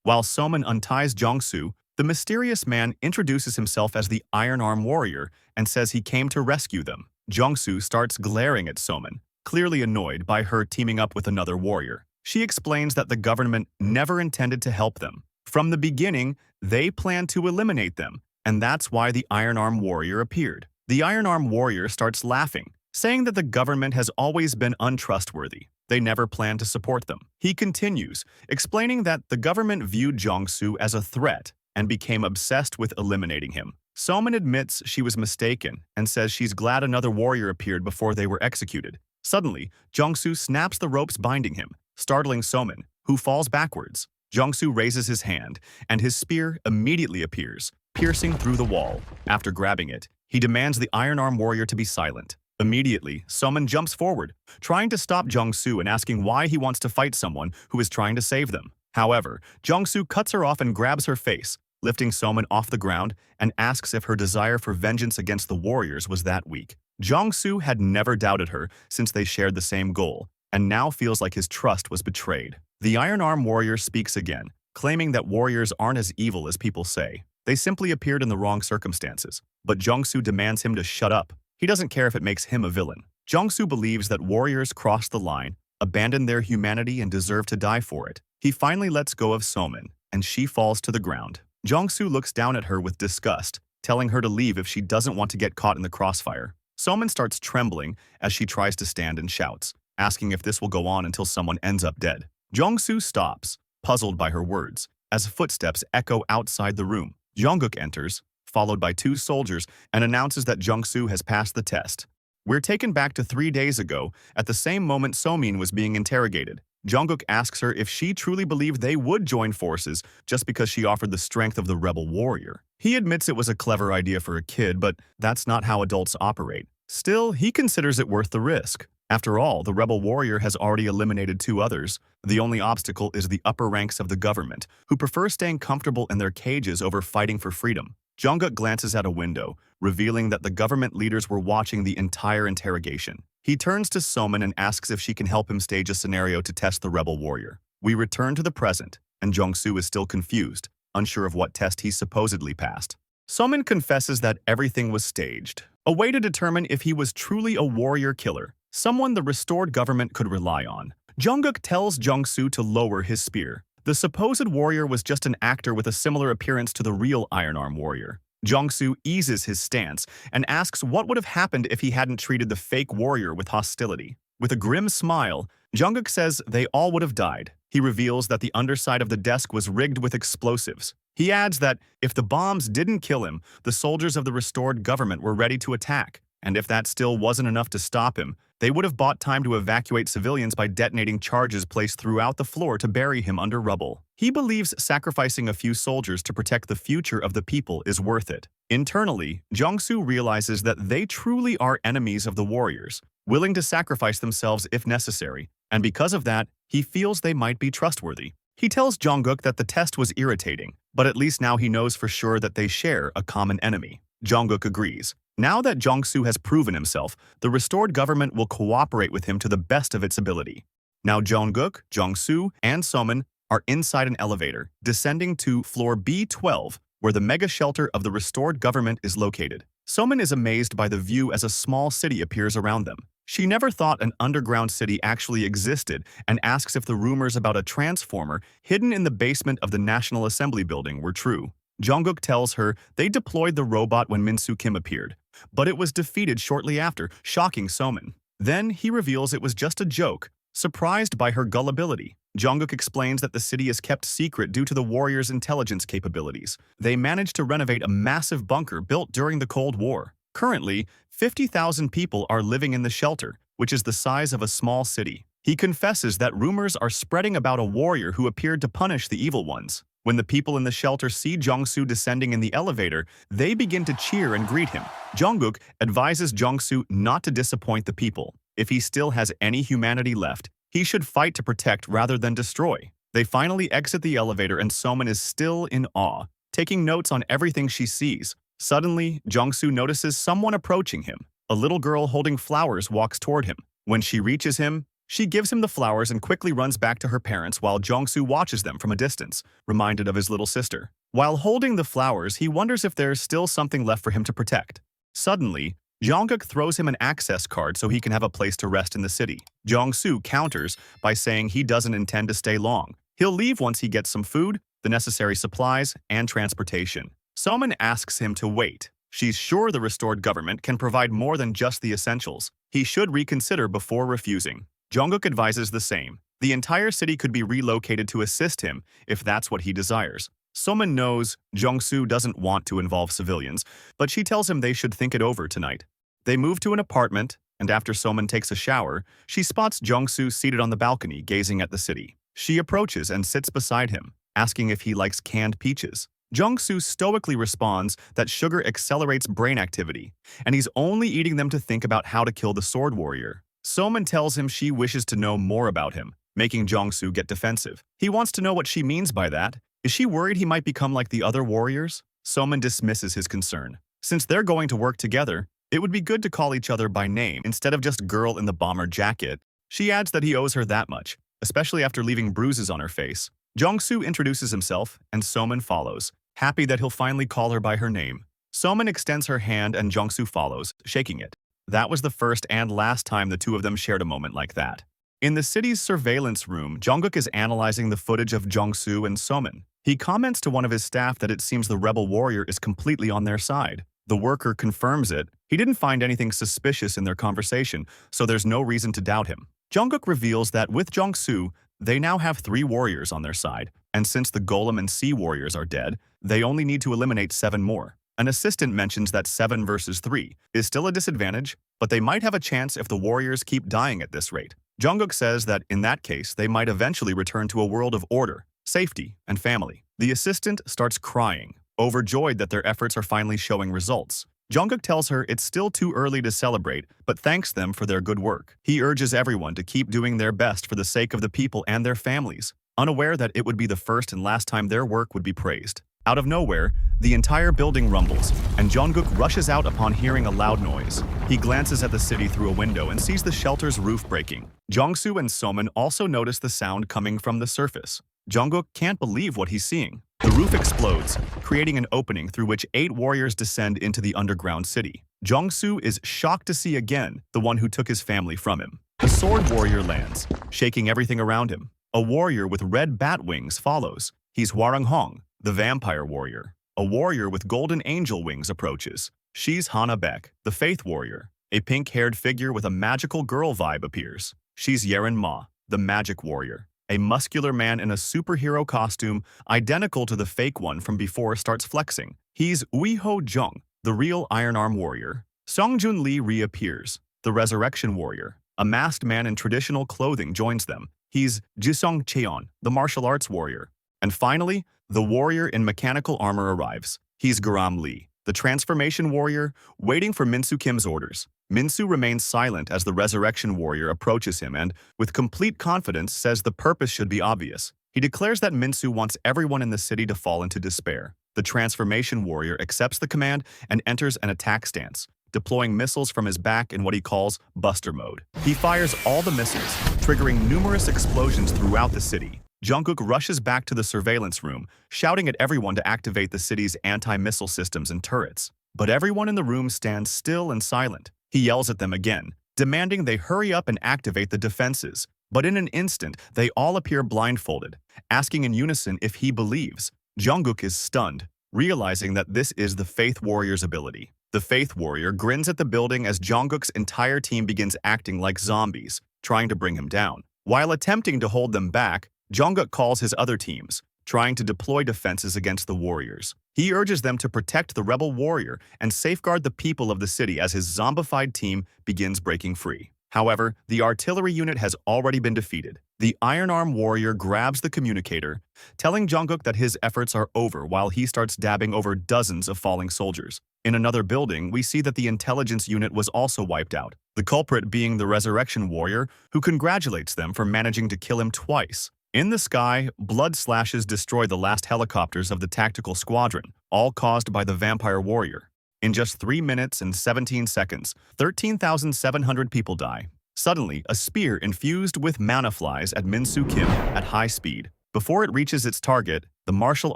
Speaker 1: While Soman unties Jong-soo, the mysterious man introduces himself as the Iron Arm Warrior and says he came to rescue them. Jong-soo starts glaring at Soman, clearly annoyed by her teaming up with another warrior. She explains that the government never intended to help them. From the beginning, they planned to eliminate them, and that's why the Iron Arm Warrior appeared. The Iron Arm Warrior starts laughing, saying that the government has always been untrustworthy. They never planned to support them. He continues, explaining that the government viewed Jong-soo as a threat and became obsessed with eliminating him. Soman admits she was mistaken and says she's glad another warrior appeared before they were executed. Suddenly, Jong-soo snaps the ropes binding him, startling Soman, who falls backwards. Jong-soo raises his hand, and his spear immediately appears, piercing through the wall. After grabbing it, he demands the Iron Arm Warrior to be silent. Immediately, Soman jumps forward, trying to stop Jong-soo and asking why he wants to fight someone who is trying to save them. However, Jong-soo cuts her off and grabs her face, lifting Soman off the ground and asks if her desire for vengeance against the warriors was that weak. Jong-soo had never doubted her since they shared the same goal, and now feels like his trust was betrayed. The Iron Arm Warrior speaks again, claiming that warriors aren't as evil as people say. They simply appeared in the wrong circumstances. But Jong-soo demands him to shut up. He doesn't care if it makes him a villain. Jong-soo believes that warriors crossed the line, abandoned their humanity, and deserve to die for it. He finally lets go of Soman, and she falls to the ground. Jong-soo looks down at her with disgust, telling her to leave if she doesn't want to get caught in the crossfire. Soman starts trembling as she tries to stand and shouts, asking if this will go on until someone ends up dead. Jong-soo stops, puzzled by her words, as footsteps echo outside the room. Jungkook enters, followed by two soldiers, and announces that Jong-soo has passed the test. We're taken back to 3 days ago, at the same moment Somin was being interrogated. Jungkook asks her if she truly believed they would join forces just because she offered the strength of the rebel warrior. He admits it was a clever idea for a kid, but that's not how adults operate. Still, he considers it worth the risk. After all, the rebel warrior has already eliminated 2 others. The only obstacle is the upper ranks of the government, who prefer staying comfortable in their cages over fighting for freedom. Jungkook glances at a window, revealing that the government leaders were watching the entire interrogation. He turns to Somin and asks if she can help him stage a scenario to test the rebel warrior. We return to the present, and Jong-soo is still confused, unsure of what test he supposedly passed. Somin confesses that everything was staged, a way to determine if he was truly a warrior killer, someone the restored government could rely on. Jungkook tells Jong-soo to lower his spear. The supposed warrior was just an actor with a similar appearance to the real Iron Arm warrior. Jong-soo eases his stance and asks what would have happened if he hadn't treated the fake warrior with hostility. With a grim smile, Jungkook says they all would have died. He reveals that the underside of the desk was rigged with explosives. He adds that if the bombs didn't kill him, the soldiers of the restored government were ready to attack. And if that still wasn't enough to stop him, they would have bought time to evacuate civilians by detonating charges placed throughout the floor to bury him under rubble. He believes sacrificing a few soldiers to protect the future of the people is worth it. Internally, Jong-soo realizes that they truly are enemies of the warriors, willing to sacrifice themselves if necessary, and because of that, he feels they might be trustworthy. He tells Jungkook that the test was irritating, but at least now he knows for sure that they share a common enemy. Jungkook agrees. Now that Jong-soo has proven himself, the restored government will cooperate with him to the best of its ability. Now Jungkook, Jong-soo, and Somin are inside an elevator, descending to floor B12, where the mega shelter of the restored government is located. Somin is amazed by the view as a small city appears around them. She never thought an underground city actually existed and asks if the rumors about a transformer hidden in the basement of the National Assembly building were true. Jungkook tells her they deployed the robot when Minsu Kim appeared, but it was defeated shortly after, shocking Somin. Then he reveals it was just a joke, surprised by her gullibility. Jungkook explains that the city is kept secret due to the warriors' intelligence capabilities. They managed to renovate a massive bunker built during the Cold War. Currently, 50,000 people are living in the shelter, which is the size of a small city. He confesses that rumors are spreading about a warrior who appeared to punish the evil ones. When the people in the shelter see Jongsu descending in the elevator, they begin to cheer and greet him. Jungkook advises Jongsu not to disappoint the people. If he still has any humanity left, he should fight to protect rather than destroy. They finally exit the elevator and Somin is still in awe, taking notes on everything she sees. Suddenly, Jongsu notices someone approaching him. A little girl holding flowers walks toward him. When she reaches him, she gives him the flowers and quickly runs back to her parents while Jongsu watches them from a distance, reminded of his little sister. While holding the flowers, he wonders if there's still something left for him to protect. Suddenly, Jungkook throws him an access card so he can have a place to rest in the city. Jongsu counters by saying he doesn't intend to stay long. He'll leave once he gets some food, the necessary supplies, and transportation. Somin asks him to wait. She's sure the restored government can provide more than just the essentials. He should reconsider before refusing. Jungkook advises the same. The entire city could be relocated to assist him if that's what he desires. Somin knows Jongsu doesn't want to involve civilians, but she tells him they should think it over tonight. They move to an apartment, and after Somin takes a shower, she spots Jongsu seated on the balcony gazing at the city. She approaches and sits beside him, asking if he likes canned peaches. Jongsu stoically responds that sugar accelerates brain activity, and he's only eating them to think about how to kill the sword warrior. Somin tells him she wishes to know more about him, making Jongsu get defensive. He wants to know what she means by that. Is she worried he might become like the other warriors? Somin dismisses his concern. Since they're going to work together, it would be good to call each other by name instead of just girl in the bomber jacket. She adds that he owes her that much, especially after leaving bruises on her face. Jongsu introduces himself, and Somin follows, happy that he'll finally call her by her name. Somin extends her hand and Jongsu follows, shaking it. That was the first and last time the two of them shared a moment like that. In the city's surveillance room, Jungkook is analyzing the footage of Jongsu and Somin. He comments to one of his staff that it seems the rebel warrior is completely on their side. The worker confirms it. He didn't find anything suspicious in their conversation, so there's no reason to doubt him. Jungkook reveals that with Jongsu, they now have 3 warriors on their side, and since the Golem and Sea warriors are dead, they only need to eliminate 7 more. An assistant mentions that 7 versus 3 is still a disadvantage, but they might have a chance if the warriors keep dying at this rate. Jungkook says that in that case, they might eventually return to a world of order, safety, and family. The assistant starts crying, overjoyed that their efforts are finally showing results. Jungkook tells her it's still too early to celebrate, but thanks them for their good work. He urges everyone to keep doing their best for the sake of the people and their families, unaware that it would be the first and last time their work would be praised. Out of nowhere, the entire building rumbles, and Jungkook rushes out upon hearing a loud noise. He glances at the city through a window and sees the shelter's roof breaking. Jongsu and Somin also notice the sound coming from the surface. Jungkook can't believe what he's seeing. The roof explodes, creating an opening through which 8 warriors descend into the underground city. Jongsu is shocked to see again the one who took his family from him. The sword warrior lands, shaking everything around him. A warrior with red bat wings follows. He's Hwarang-hong, the vampire warrior. A warrior with golden angel wings approaches. She's FUNGBACK, the faith warrior. A pink-haired figure with a magical girl vibe appears. She's Yerin-Ma, the magic warrior. A muscular man in a superhero costume, identical to the fake one from before, starts flexing. He's Uiho-jung, the real Iron Arm warrior. Songjun Lee reappears, the resurrection warrior. A masked man in traditional clothing joins them. He's Jisung Cheon, the martial arts warrior. And finally, the warrior in mechanical armor arrives. He's Garam Lee, the transformation warrior, waiting for Minsu Kim's orders. Minsu remains silent as the resurrection warrior approaches him and, with complete confidence, says the purpose should be obvious. He declares that Minsu wants everyone in the city to fall into despair. The transformation warrior accepts the command and enters an attack stance, deploying missiles from his back in what he calls Buster mode. He fires all the missiles, triggering numerous explosions throughout the city. Jungkook rushes back to the surveillance room, shouting at everyone to activate the city's anti-missile systems and turrets. But everyone in the room stands still and silent. He yells at them again, demanding they hurry up and activate the defenses. But in an instant, they all appear blindfolded, asking in unison if he believes. Jungkook is stunned, realizing that this is the Faith Warrior's ability. The Faith Warrior grins at the building as Jungkook's entire team begins acting like zombies, trying to bring him down. While attempting to hold them back, Jungkook calls his other teams, trying to deploy defenses against the warriors. He urges them to protect the rebel warrior and safeguard the people of the city as his zombified team begins breaking free. However, the artillery unit has already been defeated. The Iron Arm warrior grabs the communicator, telling Jungkook that his efforts are over while he starts dabbing over dozens of falling soldiers. In another building, we see that the intelligence unit was also wiped out, the culprit being the resurrection warrior, who congratulates them for managing to kill him twice. In the sky, blood slashes destroy the last helicopters of the tactical squadron, all caused by the vampire warrior. In just 3 minutes and 17 seconds, 13,700 people die. Suddenly, a spear infused with mana flies at Minsu Kim at high speed. Before it reaches its target, the martial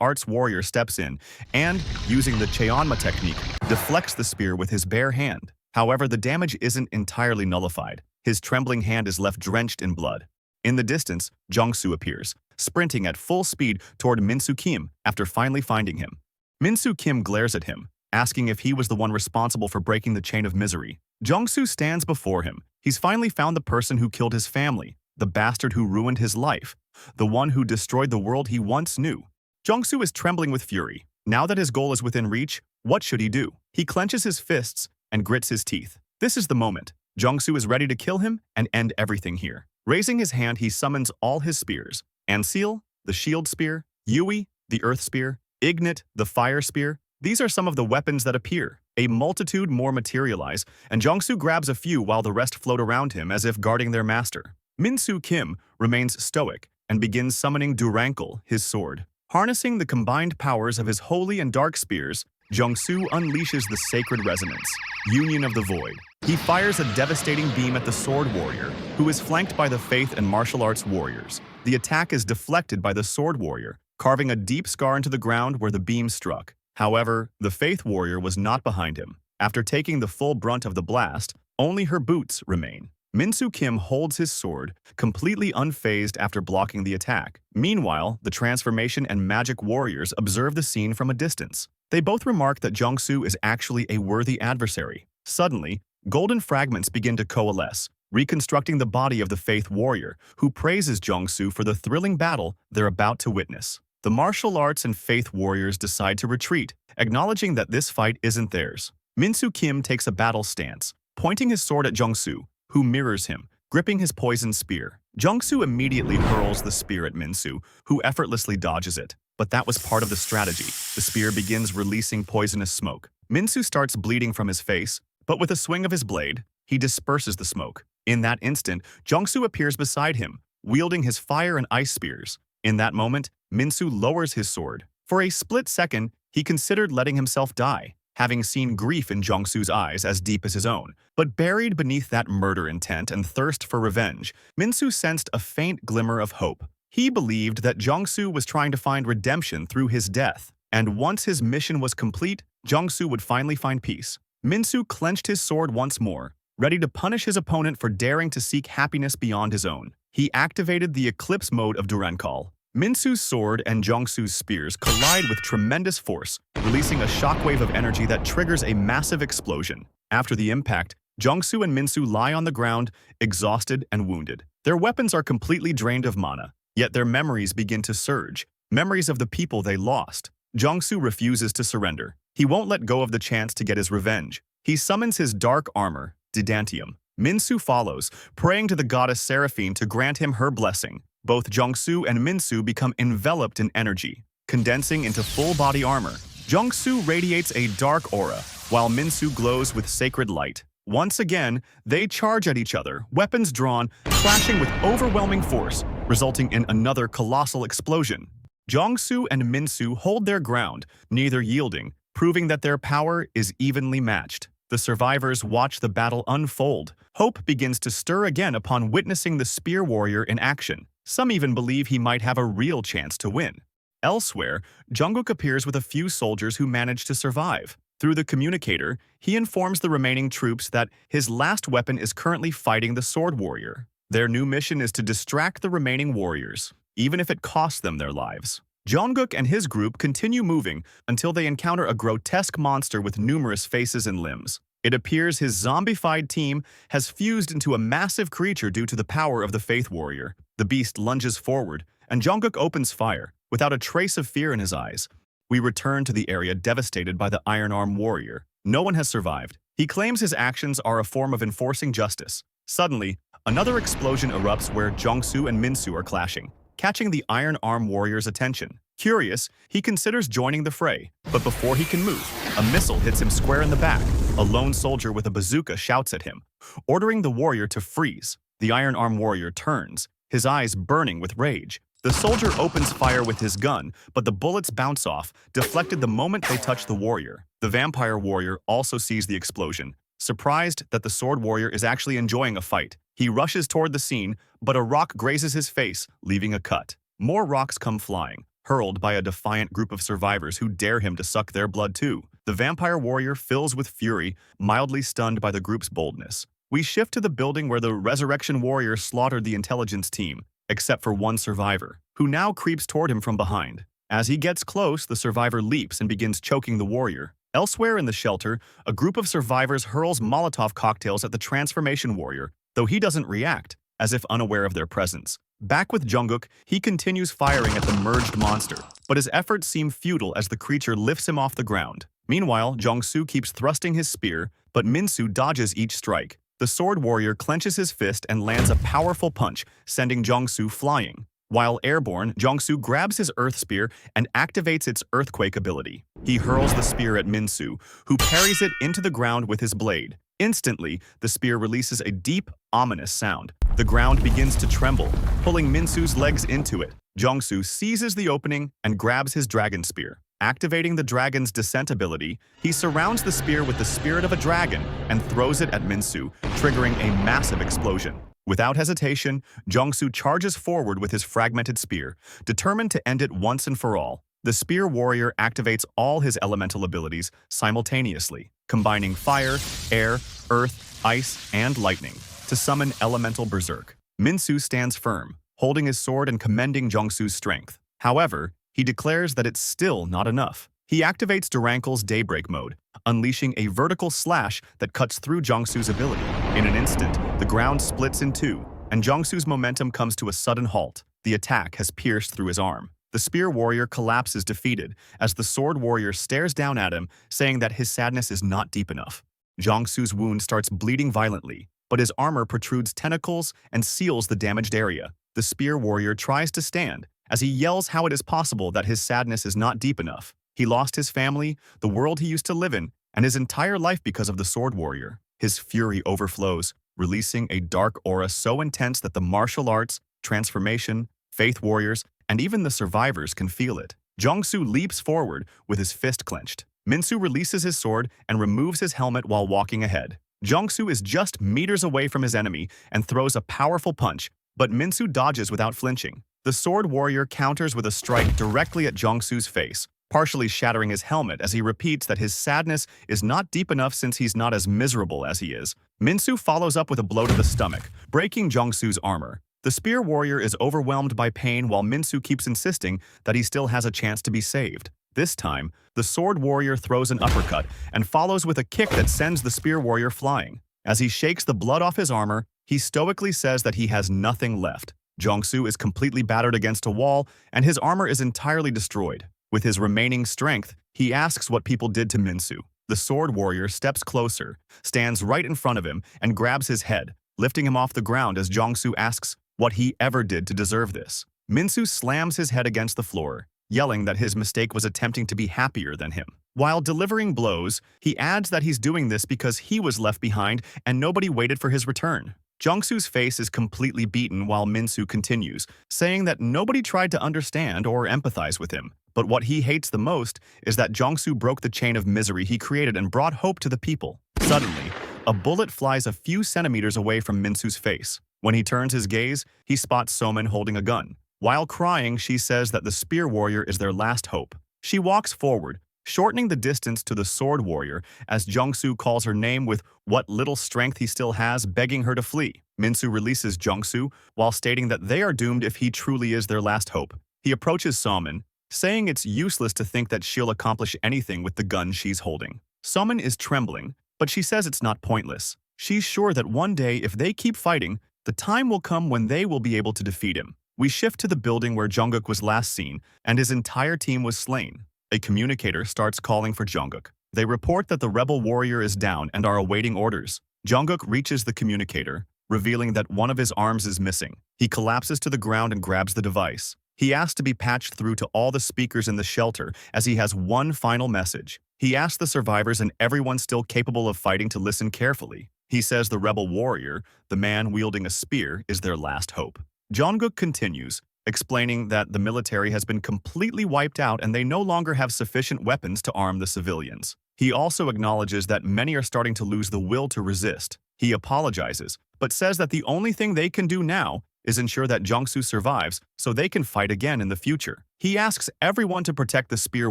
Speaker 1: arts warrior steps in and, using the Cheonma technique, deflects the spear with his bare hand. However, the damage isn't entirely nullified. His trembling hand is left drenched in blood. In the distance, Jongsu appears, sprinting at full speed toward Minsu Kim after finally finding him. Minsu Kim glares at him, asking if he was the one responsible for breaking the chain of misery. Jongsu stands before him. He's finally found the person who killed his family, the bastard who ruined his life, the one who destroyed the world he once knew. Jongsu is trembling with fury. Now that his goal is within reach, what should he do? He clenches his fists and grits his teeth. This is the moment. Jongsu is ready to kill him and end everything here. Raising his hand, he summons all his spears. Anseal, the shield spear, Yui, the earth spear, Ignit, the fire spear. These are some of the weapons that appear. A multitude more materialize, and Jongsu grabs a few while the rest float around him as if guarding their master. Minsu Kim remains stoic and begins summoning Durankle, his sword. Harnessing the combined powers of his holy and dark spears, Jongsu unleashes the sacred resonance, Union of the Void. He fires a devastating beam at the sword warrior, who is flanked by the faith and martial arts warriors. The attack is deflected by the sword warrior, carving a deep scar into the ground where the beam struck. However, the faith warrior was not behind him. After taking the full brunt of the blast, only her boots remain. Minsu Kim holds his sword, completely unfazed after blocking the attack. Meanwhile, the transformation and magic warriors observe the scene from a distance. They both remark that Jongsu is actually a worthy adversary. Suddenly, golden fragments begin to coalesce, reconstructing the body of the faith warrior, who praises Jongsu for the thrilling battle they're about to witness. The martial arts and faith warriors decide to retreat, acknowledging that this fight isn't theirs. Minsu Kim takes a battle stance, pointing his sword at Jongsu, who mirrors him, gripping his poisoned spear. Jongsu immediately hurls the spear at Minsu, who effortlessly dodges it. But that was part of the strategy. The spear begins releasing poisonous smoke. Minsu starts bleeding from his face, but with a swing of his blade, he disperses the smoke. In that instant, Jongsu appears beside him, wielding his fire and ice spears. In that moment, Minsu lowers his sword. For a split second, he considered letting himself die, having seen grief in Jongsu's eyes as deep as his own. But buried beneath that murder intent and thirst for revenge, Minsu sensed a faint glimmer of hope. He believed that Jongsu was trying to find redemption through his death, and once his mission was complete, Jongsu would finally find peace. Minsu clenched his sword once more, ready to punish his opponent for daring to seek happiness beyond his own. He activated the Eclipse mode of Durankle. Minsu's sword and Jongsu's spears collide with tremendous force, releasing a shockwave of energy that triggers a massive explosion. After the impact, Jongsu and Minsu lie on the ground, exhausted and wounded. Their weapons are completely drained of mana, yet their memories begin to surge, memories of the people they lost. Jongsu refuses to surrender. He won't let go of the chance to get his revenge. He summons his dark armor, Didantium. Minsu follows, praying to the goddess Seraphine to grant him her blessing. Both Jongsu and Minsu become enveloped in energy, condensing into full-body armor. Jongsu radiates a dark aura, while Minsu glows with sacred light. Once again, they charge at each other, weapons drawn, clashing with overwhelming force, resulting in another colossal explosion. Jongsu and Minsu hold their ground, neither yielding, proving that their power is evenly matched. The survivors watch the battle unfold. Hope begins to stir again upon witnessing the spear warrior in action. Some even believe he might have a real chance to win. Elsewhere, Jungkook appears with a few soldiers who manage to survive. Through the communicator, he informs the remaining troops that his last weapon is currently fighting the sword warrior. Their new mission is to distract the remaining warriors, even if it costs them their lives. Jungkook and his group continue moving until they encounter a grotesque monster with numerous faces and limbs. It appears his zombified team has fused into a massive creature due to the power of the Faith Warrior. The beast lunges forward, and Jungkook opens fire, without a trace of fear in his eyes. We return to the area devastated by the Iron Arm Warrior. No one has survived. He claims his actions are a form of enforcing justice. Suddenly, another explosion erupts where Jongsu and Minsu are clashing, catching the Iron Arm warrior's attention. Curious, he considers joining the fray, but before he can move, a missile hits him square in the back. A lone soldier with a bazooka shouts at him, ordering the warrior to freeze. The Iron Arm warrior turns, his eyes burning with rage. The soldier opens fire with his gun, but the bullets bounce off, deflected the moment they touch the warrior. The vampire warrior also sees the explosion, surprised that the sword warrior is actually enjoying a fight. He rushes toward the scene, but a rock grazes his face, leaving a cut. More rocks come flying, hurled by a defiant group of survivors who dare him to suck their blood too. The vampire warrior fills with fury, mildly stunned by the group's boldness. We shift to the building where the resurrection warrior slaughtered the intelligence team, except for one survivor, who now creeps toward him from behind. As he gets close, the survivor leaps and begins choking the warrior. Elsewhere in the shelter, a group of survivors hurls Molotov cocktails at the transformation warrior, though he doesn't react, as if unaware of their presence. Back with Jungkook, he continues firing at the merged monster, but his efforts seem futile as the creature lifts him off the ground. Meanwhile, Jongsu keeps thrusting his spear, but Minsu dodges each strike. The sword warrior clenches his fist and lands a powerful punch, sending Jongsu flying. While airborne, Jongsu grabs his earth spear and activates its earthquake ability. He hurls the spear at Minsu, who parries it into the ground with his blade. Instantly, the spear releases a deep, ominous sound. The ground begins to tremble, pulling Minsu's legs into it. Jongsu seizes the opening and grabs his dragon spear. Activating the dragon's descent ability, he surrounds the spear with the spirit of a dragon and throws it at Minsu, triggering a massive explosion. Without hesitation, Jongsu charges forward with his fragmented spear, determined to end it once and for all. The spear warrior activates all his elemental abilities simultaneously, combining fire, air, earth, ice, and lightning to summon elemental berserk. Minsu stands firm, holding his sword and commending Jongsu's strength. However, he declares that it's still not enough. He activates Durankel's Daybreak mode, unleashing a vertical slash that cuts through Jongsu's ability. In an instant, the ground splits in two, and Jongsu's momentum comes to a sudden halt. The attack has pierced through his arm. The spear warrior collapses defeated as the sword warrior stares down at him, saying that his sadness is not deep enough. Jongsu's wound starts bleeding violently, but his armor protrudes tentacles and seals the damaged area. The spear warrior tries to stand, as he yells how it is possible that his sadness is not deep enough. He lost his family, the world he used to live in, and his entire life because of the sword warrior. His fury overflows, releasing a dark aura so intense that the martial arts, transformation, faith warriors, and even the survivors can feel it. Jongsu leaps forward with his fist clenched. Minsu releases his sword and removes his helmet while walking ahead. Jongsu is just meters away from his enemy and throws a powerful punch, but Minsu dodges without flinching. The sword warrior counters with a strike directly at Jongsu's face, partially shattering his helmet as he repeats that his sadness is not deep enough since he's not as miserable as he is. Minsu follows up with a blow to the stomach, breaking Jongsu's armor. The spear warrior is overwhelmed by pain while Minsu keeps insisting that he still has a chance to be saved. This time, the sword warrior throws an uppercut and follows with a kick that sends the spear warrior flying. As he shakes the blood off his armor, he stoically says that he has nothing left. Jongsu is completely battered against a wall, and his armor is entirely destroyed. With his remaining strength, he asks what people did to Minsu. The sword warrior steps closer, stands right in front of him, and grabs his head, lifting him off the ground as Jongsu asks what he ever did to deserve this. Minsu slams his head against the floor, yelling that his mistake was attempting to be happier than him. While delivering blows, he adds that he's doing this because he was left behind and nobody waited for his return. Jongsu's face is completely beaten while Minsu continues, saying that nobody tried to understand or empathize with him. But what he hates the most is that Jongsu broke the chain of misery he created and brought hope to the people. Suddenly, a bullet flies a few centimeters away from Minsu's face. When he turns his gaze, he spots Somin holding a gun. While crying, she says that the spear warrior is their last hope. She walks forward, shortening the distance to the sword warrior as Jongsu calls her name with what little strength he still has, begging her to flee. Minsu releases Jongsu while stating that they are doomed if he truly is their last hope. He approaches Somin, saying it's useless to think that she'll accomplish anything with the gun she's holding. Somin is trembling, but she says it's not pointless. She's sure that one day, if they keep fighting, the time will come when they will be able to defeat him. We shift to the building where Jungkook was last seen, and his entire team was slain. A communicator starts calling for Jungkook. They report that the rebel warrior is down and are awaiting orders. Jungkook reaches the communicator, revealing that one of his arms is missing. He collapses to the ground and grabs the device. He asks to be patched through to all the speakers in the shelter as he has one final message. He asks the survivors and everyone still capable of fighting to listen carefully. He says the rebel warrior, the man wielding a spear, is their last hope. Jungkook continues, explaining that the military has been completely wiped out and they no longer have sufficient weapons to arm the civilians. He also acknowledges that many are starting to lose the will to resist. He apologizes, but says that the only thing they can do now is ensure that Jungsu survives so they can fight again in the future. He asks everyone to protect the spear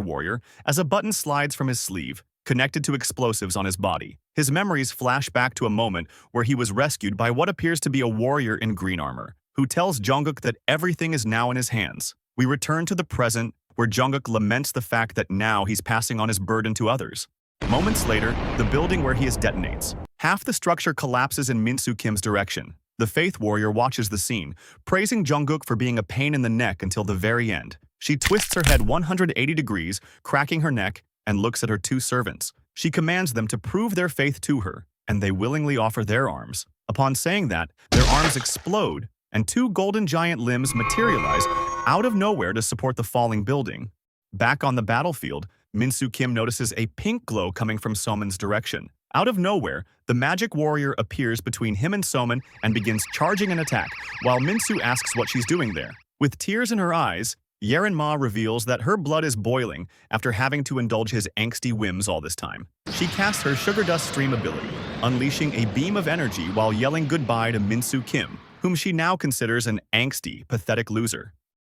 Speaker 1: warrior as a button slides from his sleeve, connected to explosives on his body. His memories flash back to a moment where he was rescued by what appears to be a warrior in green armor, who tells Jungkook that everything is now in his hands. We return to the present, where Jungkook laments the fact that now he's passing on his burden to others. Moments later, the building where he is detonates. Half the structure collapses in Minsu Kim's direction. The Faith Warrior watches the scene, praising Jungkook for being a pain in the neck until the very end. She twists her head 180 degrees, cracking her neck, and looks at her two servants. She commands them to prove their faith to her, and they willingly offer their arms. Upon saying that, their arms explode, and two golden giant limbs materialize out of nowhere to support the falling building. Back on the battlefield, Minsu Kim notices a pink glow coming from Soman's direction. Out of nowhere, the magic warrior appears between him and Soman and begins charging an attack, while Minsu asks what she's doing there. With tears in her eyes, Ma reveals that her blood is boiling after having to indulge his angsty whims all this time. She casts her Sugar Dust Stream ability, unleashing a beam of energy while yelling goodbye to Minsu Kim, whom she now considers an angsty, pathetic loser.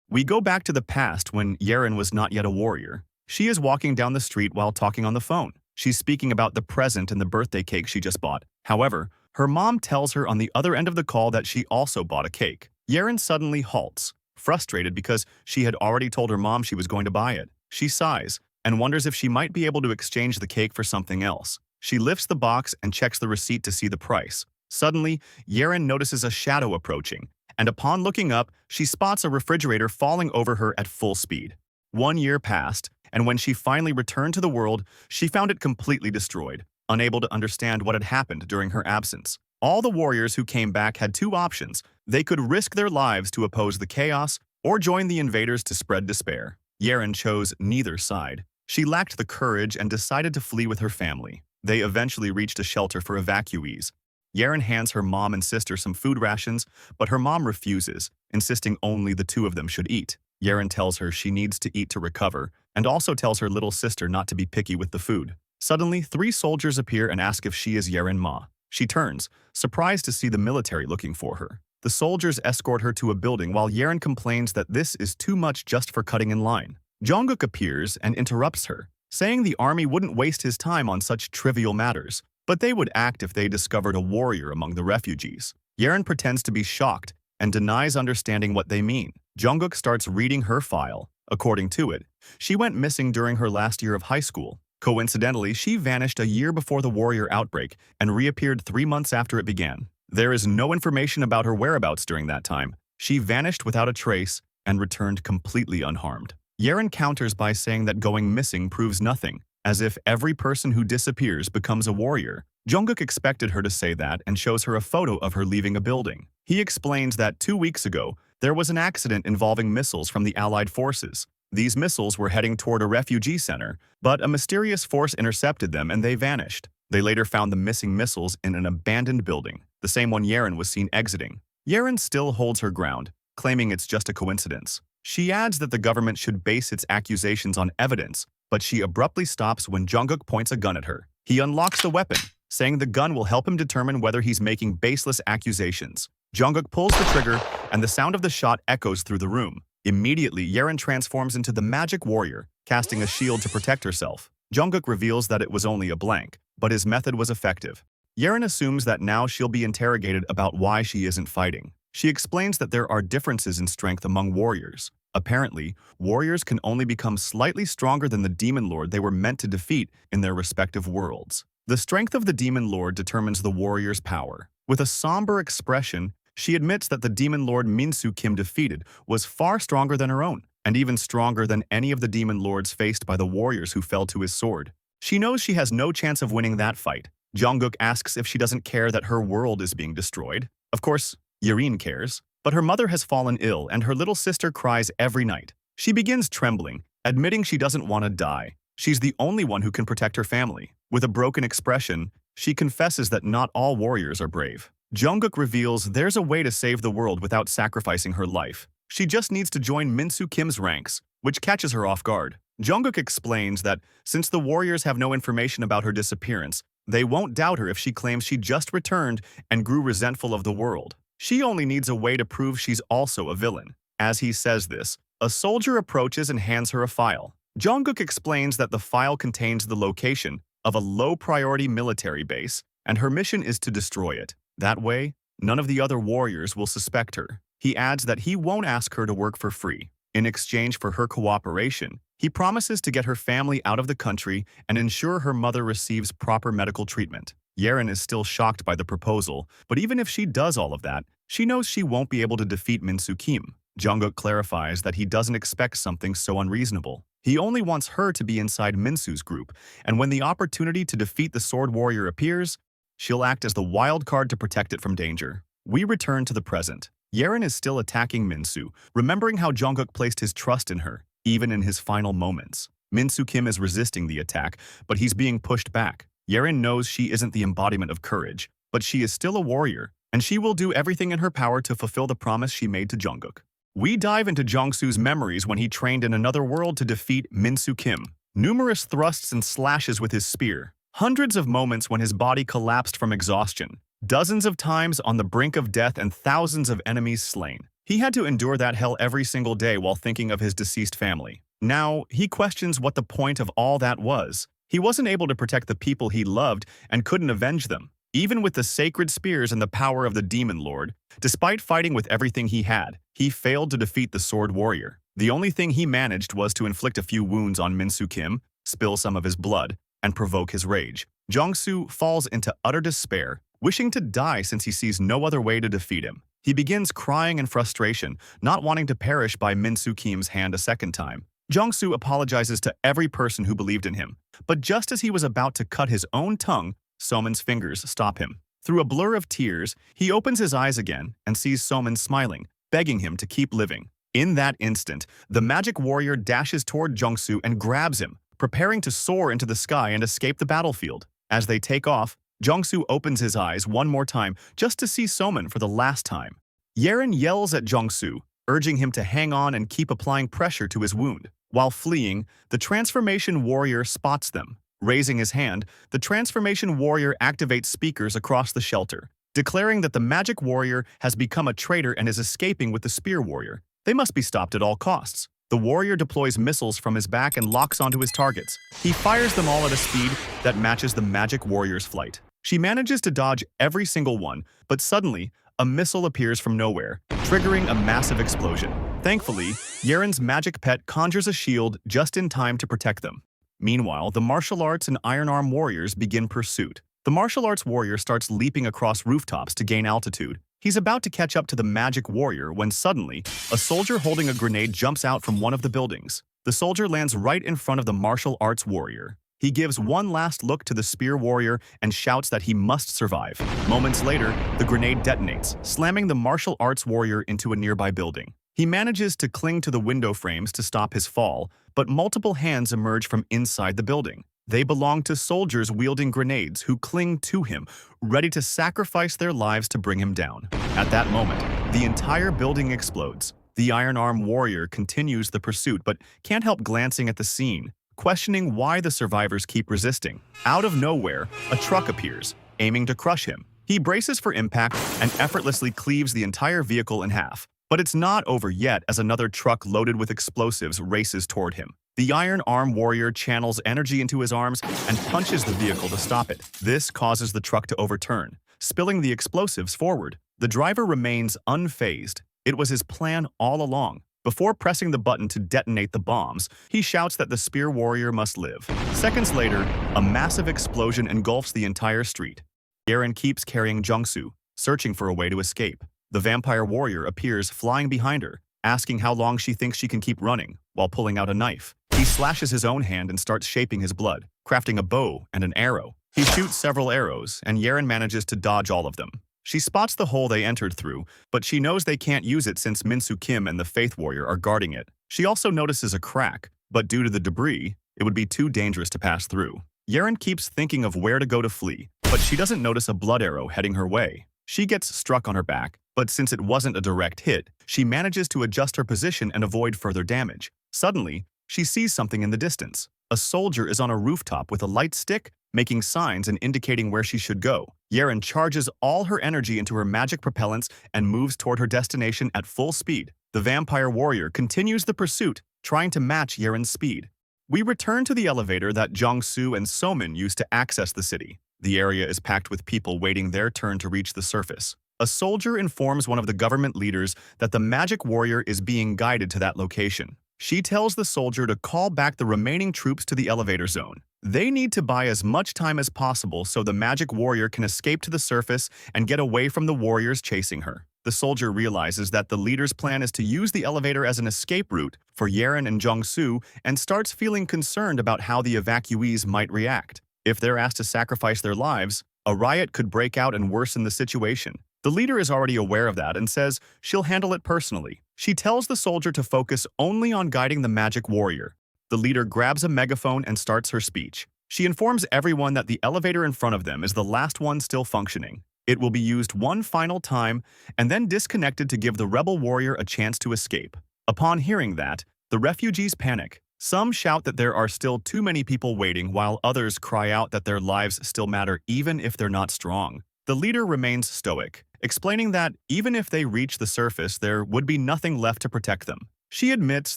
Speaker 1: We go back to the past when Yeren was not yet a warrior. She is walking down the street while talking on the phone. She's speaking about the present and the birthday cake she just bought. However, her mom tells her on the other end of the call that she also bought a cake. Yeren suddenly halts, frustrated because she had already told her mom she was going to buy it. She sighs and wonders if she might be able to exchange the cake for something else. She lifts the box and checks the receipt to see the price. Suddenly, Yeren notices a shadow approaching, and upon looking up, she spots a refrigerator falling over her at full speed. 1 year passed, and when she finally returned to the world, she found it completely destroyed, unable to understand what had happened during her absence. All the warriors who came back had two options. They could risk their lives to oppose the chaos, or join the invaders to spread despair. Yeren chose neither side. She lacked the courage and decided to flee with her family. They eventually reached a shelter for evacuees. Yeren hands her mom and sister some food rations, but her mom refuses, insisting only the two of them should eat. Yeren tells her she needs to eat to recover, and also tells her little sister not to be picky with the food. Suddenly, 3 soldiers appear and ask if she is Yeren Ma. She turns, surprised to see the military looking for her. The soldiers escort her to a building while Yeren complains that this is too much just for cutting in line. Jungkook appears and interrupts her, saying the army wouldn't waste his time on such trivial matters, but they would act if they discovered a warrior among the refugees. Yeren pretends to be shocked and denies understanding what they mean. Jungkook starts reading her file. According to it, she went missing during her last year of high school. Coincidentally, she vanished a year before the warrior outbreak and reappeared 3 months after it began. There is no information about her whereabouts during that time. She vanished without a trace and returned completely unharmed. Yeren counters by saying that going missing proves nothing, as if every person who disappears becomes a warrior. Jungkook expected her to say that and shows her a photo of her leaving a building. He explains that 2 weeks ago, there was an accident involving missiles from the Allied forces. These missiles were heading toward a refugee center, but a mysterious force intercepted them and they vanished. They later found the missing missiles in an abandoned building, the same one Yeren was seen exiting. Yeren still holds her ground, claiming it's just a coincidence. She adds that the government should base its accusations on evidence, but she abruptly stops when Jungkook points a gun at her. He unlocks the weapon, saying the gun will help him determine whether he's making baseless accusations. Jungkook pulls the trigger, and the sound of the shot echoes through the room. Immediately, Yeren transforms into the magic warrior, casting a shield to protect herself. Jungkook reveals that it was only a blank, but his method was effective. Yeren assumes that now she'll be interrogated about why she isn't fighting. She explains that there are differences in strength among warriors. Apparently, warriors can only become slightly stronger than the demon lord they were meant to defeat in their respective worlds. The strength of the demon lord determines the warrior's power. With a somber expression, she admits that the demon lord Minsu Kim defeated was far stronger than her own, and even stronger than any of the demon lords faced by the warriors who fell to his sword. She knows she has no chance of winning that fight. Jungkook asks if she doesn't care that her world is being destroyed. Of course, Yerin cares, but her mother has fallen ill and her little sister cries every night. She begins trembling, admitting she doesn't want to die. She's the only one who can protect her family. With a broken expression, she confesses that not all warriors are brave. Jungkook reveals there's a way to save the world without sacrificing her life. She just needs to join Minsu Kim's ranks, which catches her off guard. Jungkook explains that since the warriors have no information about her disappearance, they won't doubt her if she claims she just returned and grew resentful of the world. She only needs a way to prove she's also a villain. As he says this, a soldier approaches and hands her a file. Jungkook explains that the file contains the location of a low-priority military base, and her mission is to destroy it. That way, none of the other warriors will suspect her. He adds that he won't ask her to work for free. In exchange for her cooperation, he promises to get her family out of the country and ensure her mother receives proper medical treatment. Yerin is still shocked by the proposal, but even if she does all of that, she knows she won't be able to defeat Minsu Kim. Jungkook clarifies that he doesn't expect something so unreasonable. He only wants her to be inside Minsu's group, and when the opportunity to defeat the Sword Warrior appears, she'll act as the wild card to protect it from danger. We return to the present. Yerin is still attacking Minsu, remembering how Jungkook placed his trust in her, even in his final moments. Minsu Kim is resisting the attack, but he's being pushed back. Yerin knows she isn't the embodiment of courage, but she is still a warrior, and she will do everything in her power to fulfill the promise she made to Jungkook. We dive into Jongsu's memories when he trained in another world to defeat Minsu Kim. Numerous thrusts and slashes with his spear. Hundreds of moments when his body collapsed from exhaustion. Dozens of times on the brink of death and thousands of enemies slain. He had to endure that hell every single day while thinking of his deceased family. Now, he questions what the point of all that was. He wasn't able to protect the people he loved and couldn't avenge them. Even with the sacred spears and the power of the Demon Lord, despite fighting with everything he had, he failed to defeat the Sword Warrior. The only thing he managed was to inflict a few wounds on Minsu Kim, spill some of his blood, and provoke his rage. Jongsu falls into utter despair, wishing to die since he sees no other way to defeat him. He begins crying in frustration, not wanting to perish by Minsu Kim's hand a second time. Jongsu apologizes to every person who believed in him, but just as he was about to cut his own tongue, Soman's fingers stop him. Through a blur of tears, he opens his eyes again and sees Soman smiling, begging him to keep living. In that instant, the magic warrior dashes toward Jongsu and grabs him, preparing to soar into the sky and escape the battlefield. As they take off, Jongsu opens his eyes one more time just to see Soman for the last time. Yerin yells at Jongsu, urging him to hang on and keep applying pressure to his wound. While fleeing, the transformation warrior spots them. Raising his hand, the transformation warrior activates speakers across the shelter, declaring that the magic warrior has become a traitor and is escaping with the spear warrior. They must be stopped at all costs. The warrior deploys missiles from his back and locks onto his targets. He fires them all at a speed that matches the magic warrior's flight. She manages to dodge every single one, but suddenly, a missile appears from nowhere, triggering a massive explosion. Thankfully, Yerin's magic pet conjures a shield just in time to protect them. Meanwhile, the martial arts and Iron Arm warriors begin pursuit. The martial arts warrior starts leaping across rooftops to gain altitude. He's about to catch up to the magic warrior when suddenly, a soldier holding a grenade jumps out from one of the buildings. The soldier lands right in front of the martial arts warrior. He gives one last look to the spear warrior and shouts that he must survive. Moments later, the grenade detonates, slamming the martial arts warrior into a nearby building. He manages to cling to the window frames to stop his fall, but multiple hands emerge from inside the building. They belong to soldiers wielding grenades who cling to him, ready to sacrifice their lives to bring him down. At that moment, the entire building explodes. The Iron Arm warrior continues the pursuit but can't help glancing at the scene, questioning why the survivors keep resisting. Out of nowhere, a truck appears, aiming to crush him. He braces for impact and effortlessly cleaves the entire vehicle in half. But it's not over yet as another truck loaded with explosives races toward him. The Iron Arm warrior channels energy into his arms and punches the vehicle to stop it. This causes the truck to overturn, spilling the explosives forward. The driver remains unfazed. It was his plan all along. Before pressing the button to detonate the bombs, he shouts that the spear warrior must live. Seconds later, a massive explosion engulfs the entire street. Yerin keeps carrying Jongsu, searching for a way to escape. The vampire warrior appears flying behind her, asking how long she thinks she can keep running, while pulling out a knife. He slashes his own hand and starts shaping his blood, crafting a bow and an arrow. He shoots several arrows, and Yeren manages to dodge all of them. She spots the hole they entered through, but she knows they can't use it since Minsu Kim and the Faith Warrior are guarding it. She also notices a crack, but due to the debris, it would be too dangerous to pass through. Yeren keeps thinking of where to go to flee, but she doesn't notice a blood arrow heading her way. She gets struck on her back, but since it wasn't a direct hit, she manages to adjust her position and avoid further damage. Suddenly, she sees something in the distance. A soldier is on a rooftop with a light stick, making signs and indicating where she should go. Yeren charges all her energy into her magic propellants and moves toward her destination at full speed. The vampire warrior continues the pursuit, trying to match Yeren's speed. We return to the elevator that Jong-soo and So-min used to access the city. The area is packed with people waiting their turn to reach the surface. A soldier informs one of the government leaders that the magic warrior is being guided to that location. She tells the soldier to call back the remaining troops to the elevator zone. They need to buy as much time as possible so the magic warrior can escape to the surface and get away from the warriors chasing her. The soldier realizes that the leader's plan is to use the elevator as an escape route for Yeren and Jong-soo and starts feeling concerned about how the evacuees might react. If they're asked to sacrifice their lives, a riot could break out and worsen the situation. The leader is already aware of that and says she'll handle it personally. She tells the soldier to focus only on guiding the magic warrior. The leader grabs a megaphone and starts her speech. She informs everyone that the elevator in front of them is the last one still functioning. It will be used one final time and then disconnected to give the rebel warrior a chance to escape. Upon hearing that, the refugees panic. Some shout that there are still too many people waiting, while others cry out that their lives still matter even if they're not strong. The leader remains stoic, explaining that even if they reach the surface, there would be nothing left to protect them. She admits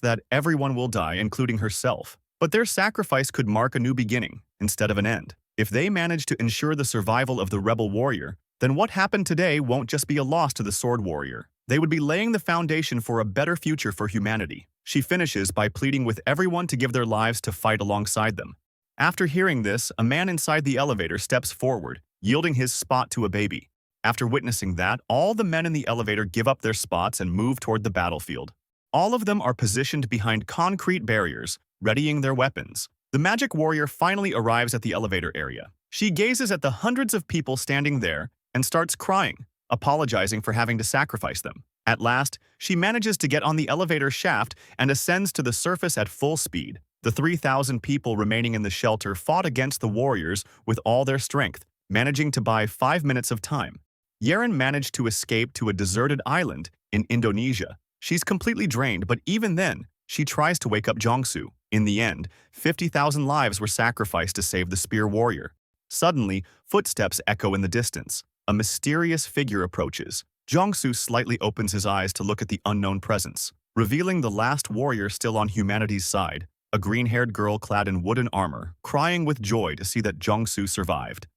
Speaker 1: that everyone will die, including herself, but their sacrifice could mark a new beginning instead of an end. If they manage to ensure the survival of the rebel warrior, then what happened today won't just be a loss to the sword warrior. They would be laying the foundation for a better future for humanity. She finishes by pleading with everyone to give their lives to fight alongside them. After hearing this, a man inside the elevator steps forward, yielding his spot to a baby. After witnessing that, all the men in the elevator give up their spots and move toward the battlefield. All of them are positioned behind concrete barriers, readying their weapons. The magic warrior finally arrives at the elevator area. She gazes at the hundreds of people standing there and starts crying, apologizing for having to sacrifice them. At last, she manages to get on the elevator shaft and ascends to the surface at full speed. The 3,000 people remaining in the shelter fought against the warriors with all their strength, managing to buy 5 minutes of time. Yeren managed to escape to a deserted island in Indonesia. She's completely drained, but even then, she tries to wake up Jong-soo. In the end, 50,000 lives were sacrificed to save the spear warrior. Suddenly, footsteps echo in the distance. A mysterious figure approaches. Jong-soo slightly opens his eyes to look at the unknown presence, revealing the last warrior still on humanity's side, a green-haired girl clad in wooden armor, crying with joy to see that Jong-soo survived.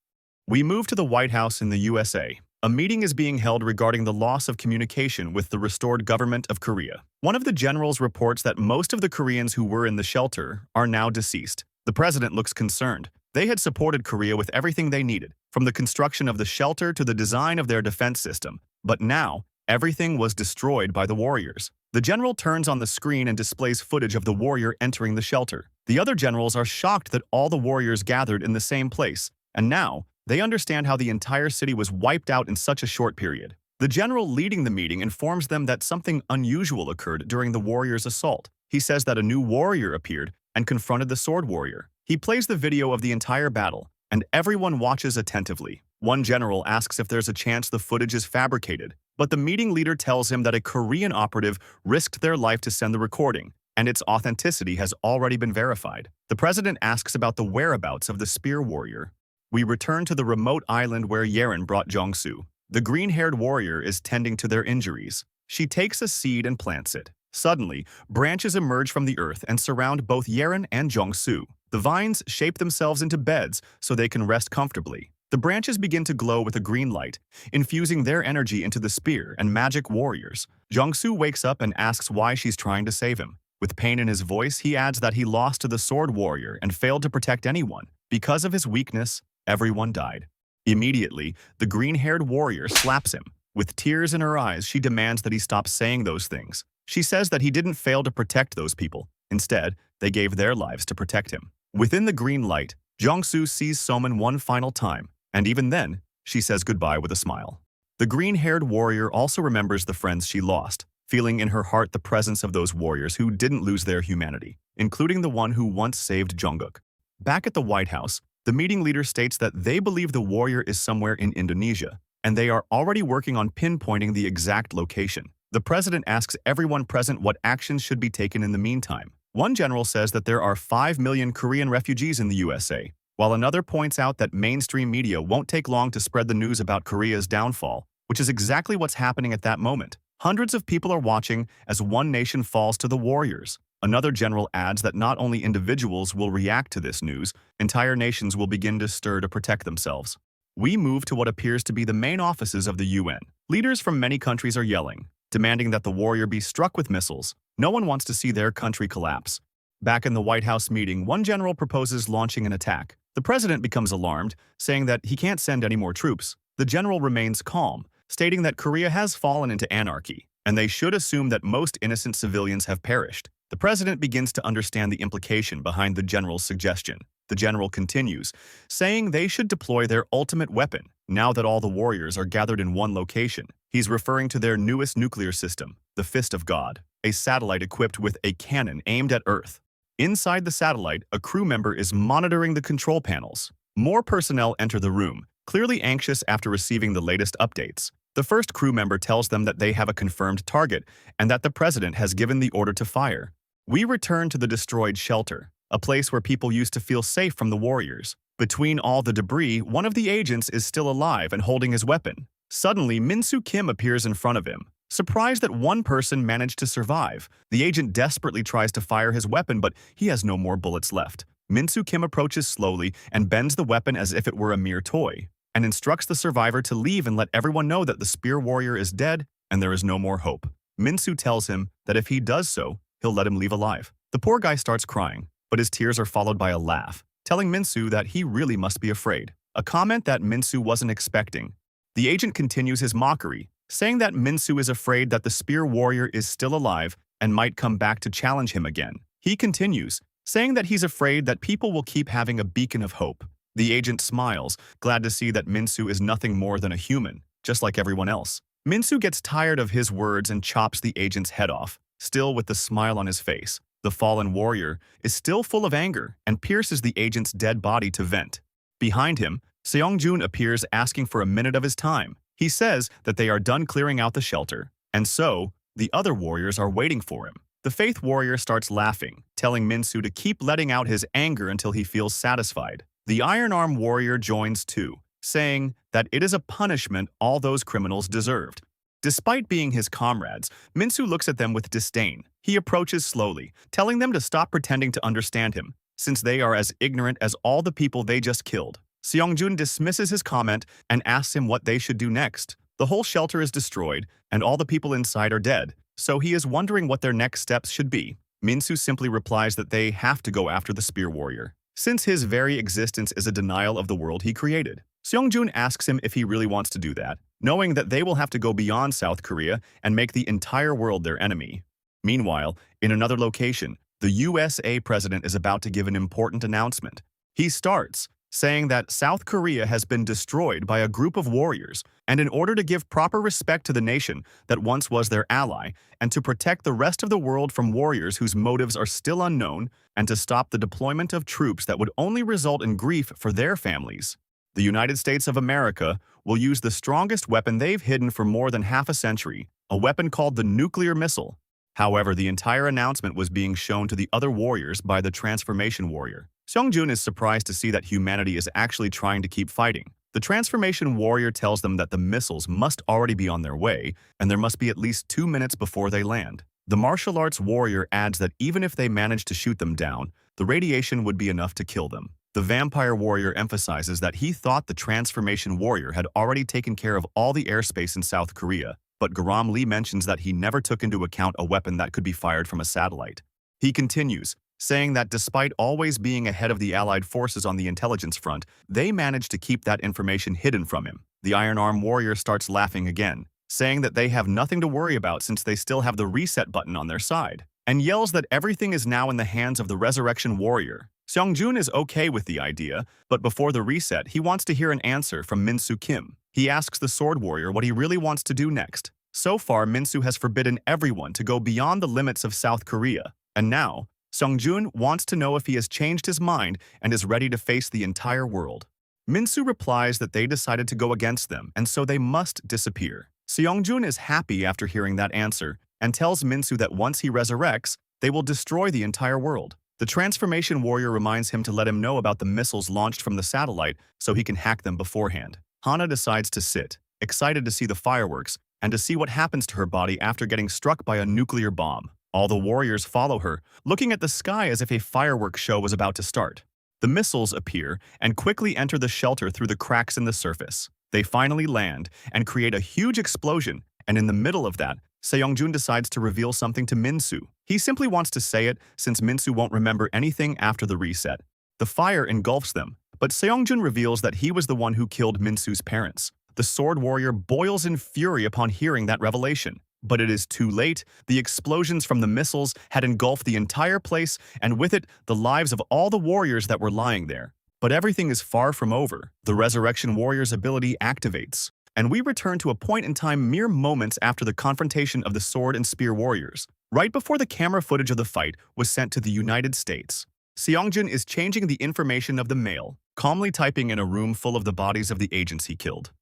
Speaker 1: We move to the White House in the USA. A meeting is being held regarding the loss of communication with the restored government of Korea. One of the generals reports that most of the Koreans who were in the shelter are now deceased. The president looks concerned. They had supported Korea with everything they needed, from the construction of the shelter to the design of their defense system. But now, everything was destroyed by the warriors. The general turns on the screen and displays footage of the warrior entering the shelter. The other generals are shocked that all the warriors gathered in the same place, and now, they understand how the entire city was wiped out in such a short period. The general leading the meeting informs them that something unusual occurred during the warriors' assault. He says that a new warrior appeared and confronted the sword warrior. He plays the video of the entire battle, and everyone watches attentively. One general asks if there's a chance the footage is fabricated, but the meeting leader tells him that a Korean operative risked their life to send the recording, and its authenticity has already been verified. The president asks about the whereabouts of the spear warrior. We return to the remote island where Yeren brought Jong-soo. The green-haired warrior is tending to their injuries. She takes a seed and plants it. Suddenly, branches emerge from the earth and surround both Yeren and Jong-soo. The vines shape themselves into beds so they can rest comfortably. The branches begin to glow with a green light, infusing their energy into the spear and magic warriors. Jong-soo wakes up and asks why she's trying to save him. With pain in his voice, he adds that he lost to the sword warrior and failed to protect anyone. Because of his weakness, everyone died. Immediately, the green-haired warrior slaps him. With tears in her eyes, she demands that he stop saying those things. She says that he didn't fail to protect those people. Instead, they gave their lives to protect him. Within the green light, Jongsu sees Soman one final time, and even then, she says goodbye with a smile. The green-haired warrior also remembers the friends she lost, feeling in her heart the presence of those warriors who didn't lose their humanity, including the one who once saved Jungkook. Back at the White House, the meeting leader states that they believe the warrior is somewhere in Indonesia, and they are already working on pinpointing the exact location. The president asks everyone present what actions should be taken in the meantime. One general says that there are 5 million Korean refugees in the USA, while another points out that mainstream media won't take long to spread the news about Korea's downfall, which is exactly what's happening at that moment. Hundreds of people are watching as one nation falls to the warriors. Another general adds that not only individuals will react to this news, entire nations will begin to stir to protect themselves. We move to what appears to be the main offices of the UN. Leaders from many countries are yelling, demanding that the warrior be struck with missiles. No one wants to see their country collapse. Back in the White House meeting, one general proposes launching an attack. The president becomes alarmed, saying that he can't send any more troops. The general remains calm, stating that Korea has fallen into anarchy, and they should assume that most innocent civilians have perished. The president begins to understand the implication behind the general's suggestion. The general continues, saying they should deploy their ultimate weapon now that all the warriors are gathered in one location. He's referring to their newest nuclear system, the Fist of God, a satellite equipped with a cannon aimed at Earth. Inside the satellite, a crew member is monitoring the control panels. More personnel enter the room, clearly anxious after receiving the latest updates. The first crew member tells them that they have a confirmed target and that the president has given the order to fire. We return to the destroyed shelter, a place where people used to feel safe from the warriors. Between all the debris, one of the agents is still alive and holding his weapon. Suddenly, Minsu Kim appears in front of him. Surprised that one person managed to survive, the agent desperately tries to fire his weapon, but he has no more bullets left. Minsu Kim approaches slowly and bends the weapon as if it were a mere toy, and instructs the survivor to leave and let everyone know that the spear warrior is dead and there is no more hope. Minsu tells him that if he does so, he'll let him leave alive. The poor guy starts crying, but his tears are followed by a laugh, telling Minsu that he really must be afraid, a comment that Minsu wasn't expecting. The agent continues his mockery, saying that Minsu is afraid that the spear warrior is still alive and might come back to challenge him again. He continues, saying that he's afraid that people will keep having a beacon of hope. The agent smiles, glad to see that Minsu is nothing more than a human, just like everyone else. Minsu gets tired of his words and chops the agent's head off, still with the smile on his face. The fallen warrior is still full of anger and pierces the agent's dead body to vent. Behind him, Seongjun appears asking for a minute of his time. He says that they are done clearing out the shelter, and so, the other warriors are waiting for him. The faith warrior starts laughing, telling Minsu to keep letting out his anger until he feels satisfied. The Iron Arm warrior joins too, saying that it is a punishment all those criminals deserved. Despite being his comrades, Minsu looks at them with disdain. He approaches slowly, telling them to stop pretending to understand him, since they are as ignorant as all the people they just killed. Seongjun dismisses his comment and asks him what they should do next. The whole shelter is destroyed, and all the people inside are dead, so he is wondering what their next steps should be. Minsu simply replies that they have to go after the spear warrior, since his very existence is a denial of the world he created. Seongjun asks him if he really wants to do that, knowing that they will have to go beyond South Korea and make the entire world their enemy. Meanwhile, in another location, the USA president is about to give an important announcement. He starts, saying that South Korea has been destroyed by a group of warriors, and in order to give proper respect to the nation that once was their ally, and to protect the rest of the world from warriors whose motives are still unknown, and to stop the deployment of troops that would only result in grief for their families, the United States of America will use the strongest weapon they've hidden for more than half a century, a weapon called the nuclear missile. However, the entire announcement was being shown to the other warriors by the transformation warrior. Seongjun is surprised to see that humanity is actually trying to keep fighting. The transformation warrior tells them that the missiles must already be on their way, and there must be at least 2 minutes before they land. The martial arts warrior adds that even if they manage to shoot them down, the radiation would be enough to kill them. The vampire warrior emphasizes that he thought the transformation warrior had already taken care of all the airspace in South Korea, but Garam Lee mentions that he never took into account a weapon that could be fired from a satellite. He continues, saying that despite always being ahead of the Allied forces on the intelligence front, they managed to keep that information hidden from him. The Iron Arm warrior starts laughing again, saying that they have nothing to worry about since they still have the reset button on their side, and yells that everything is now in the hands of the resurrection warrior. Seongjun is okay with the idea, but before the reset, he wants to hear an answer from Minsu Kim. He asks the sword warrior what he really wants to do next. So far, Minsu has forbidden everyone to go beyond the limits of South Korea, and now, Seongjun wants to know if he has changed his mind and is ready to face the entire world. Minsu replies that they decided to go against them, and so they must disappear. Seongjun is happy after hearing that answer and tells Minsu that once he resurrects, they will destroy the entire world. The transformation warrior reminds him to let him know about the missiles launched from the satellite so he can hack them beforehand. Hana decides to sit, excited to see the fireworks and to see what happens to her body after getting struck by a nuclear bomb. All the warriors follow her, looking at the sky as if a fireworks show was about to start. The missiles appear and quickly enter the shelter through the cracks in the surface. They finally land and create a huge explosion, and in the middle of that, Seongjun decides to reveal something to Minsu. He simply wants to say it since Minsu won't remember anything after the reset. The fire engulfs them, but Seongjun reveals that he was the one who killed Minsu's parents. The sword warrior boils in fury upon hearing that revelation. But it is too late. The explosions from the missiles had engulfed the entire place, and with it, the lives of all the warriors that were lying there. But everything is far from over. The Resurrection Warrior's ability activates, and we return to a point in time mere moments after the confrontation of the Sword and Spear Warriors, right before the camera footage of the fight was sent to the United States. Seongjun is changing the information of the mail, calmly typing in a room full of the bodies of the agents he killed.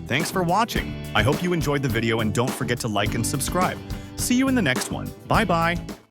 Speaker 1: Thanks for watching. I hope you enjoyed the video and don't forget to like and subscribe. See you in the next one. Bye-bye.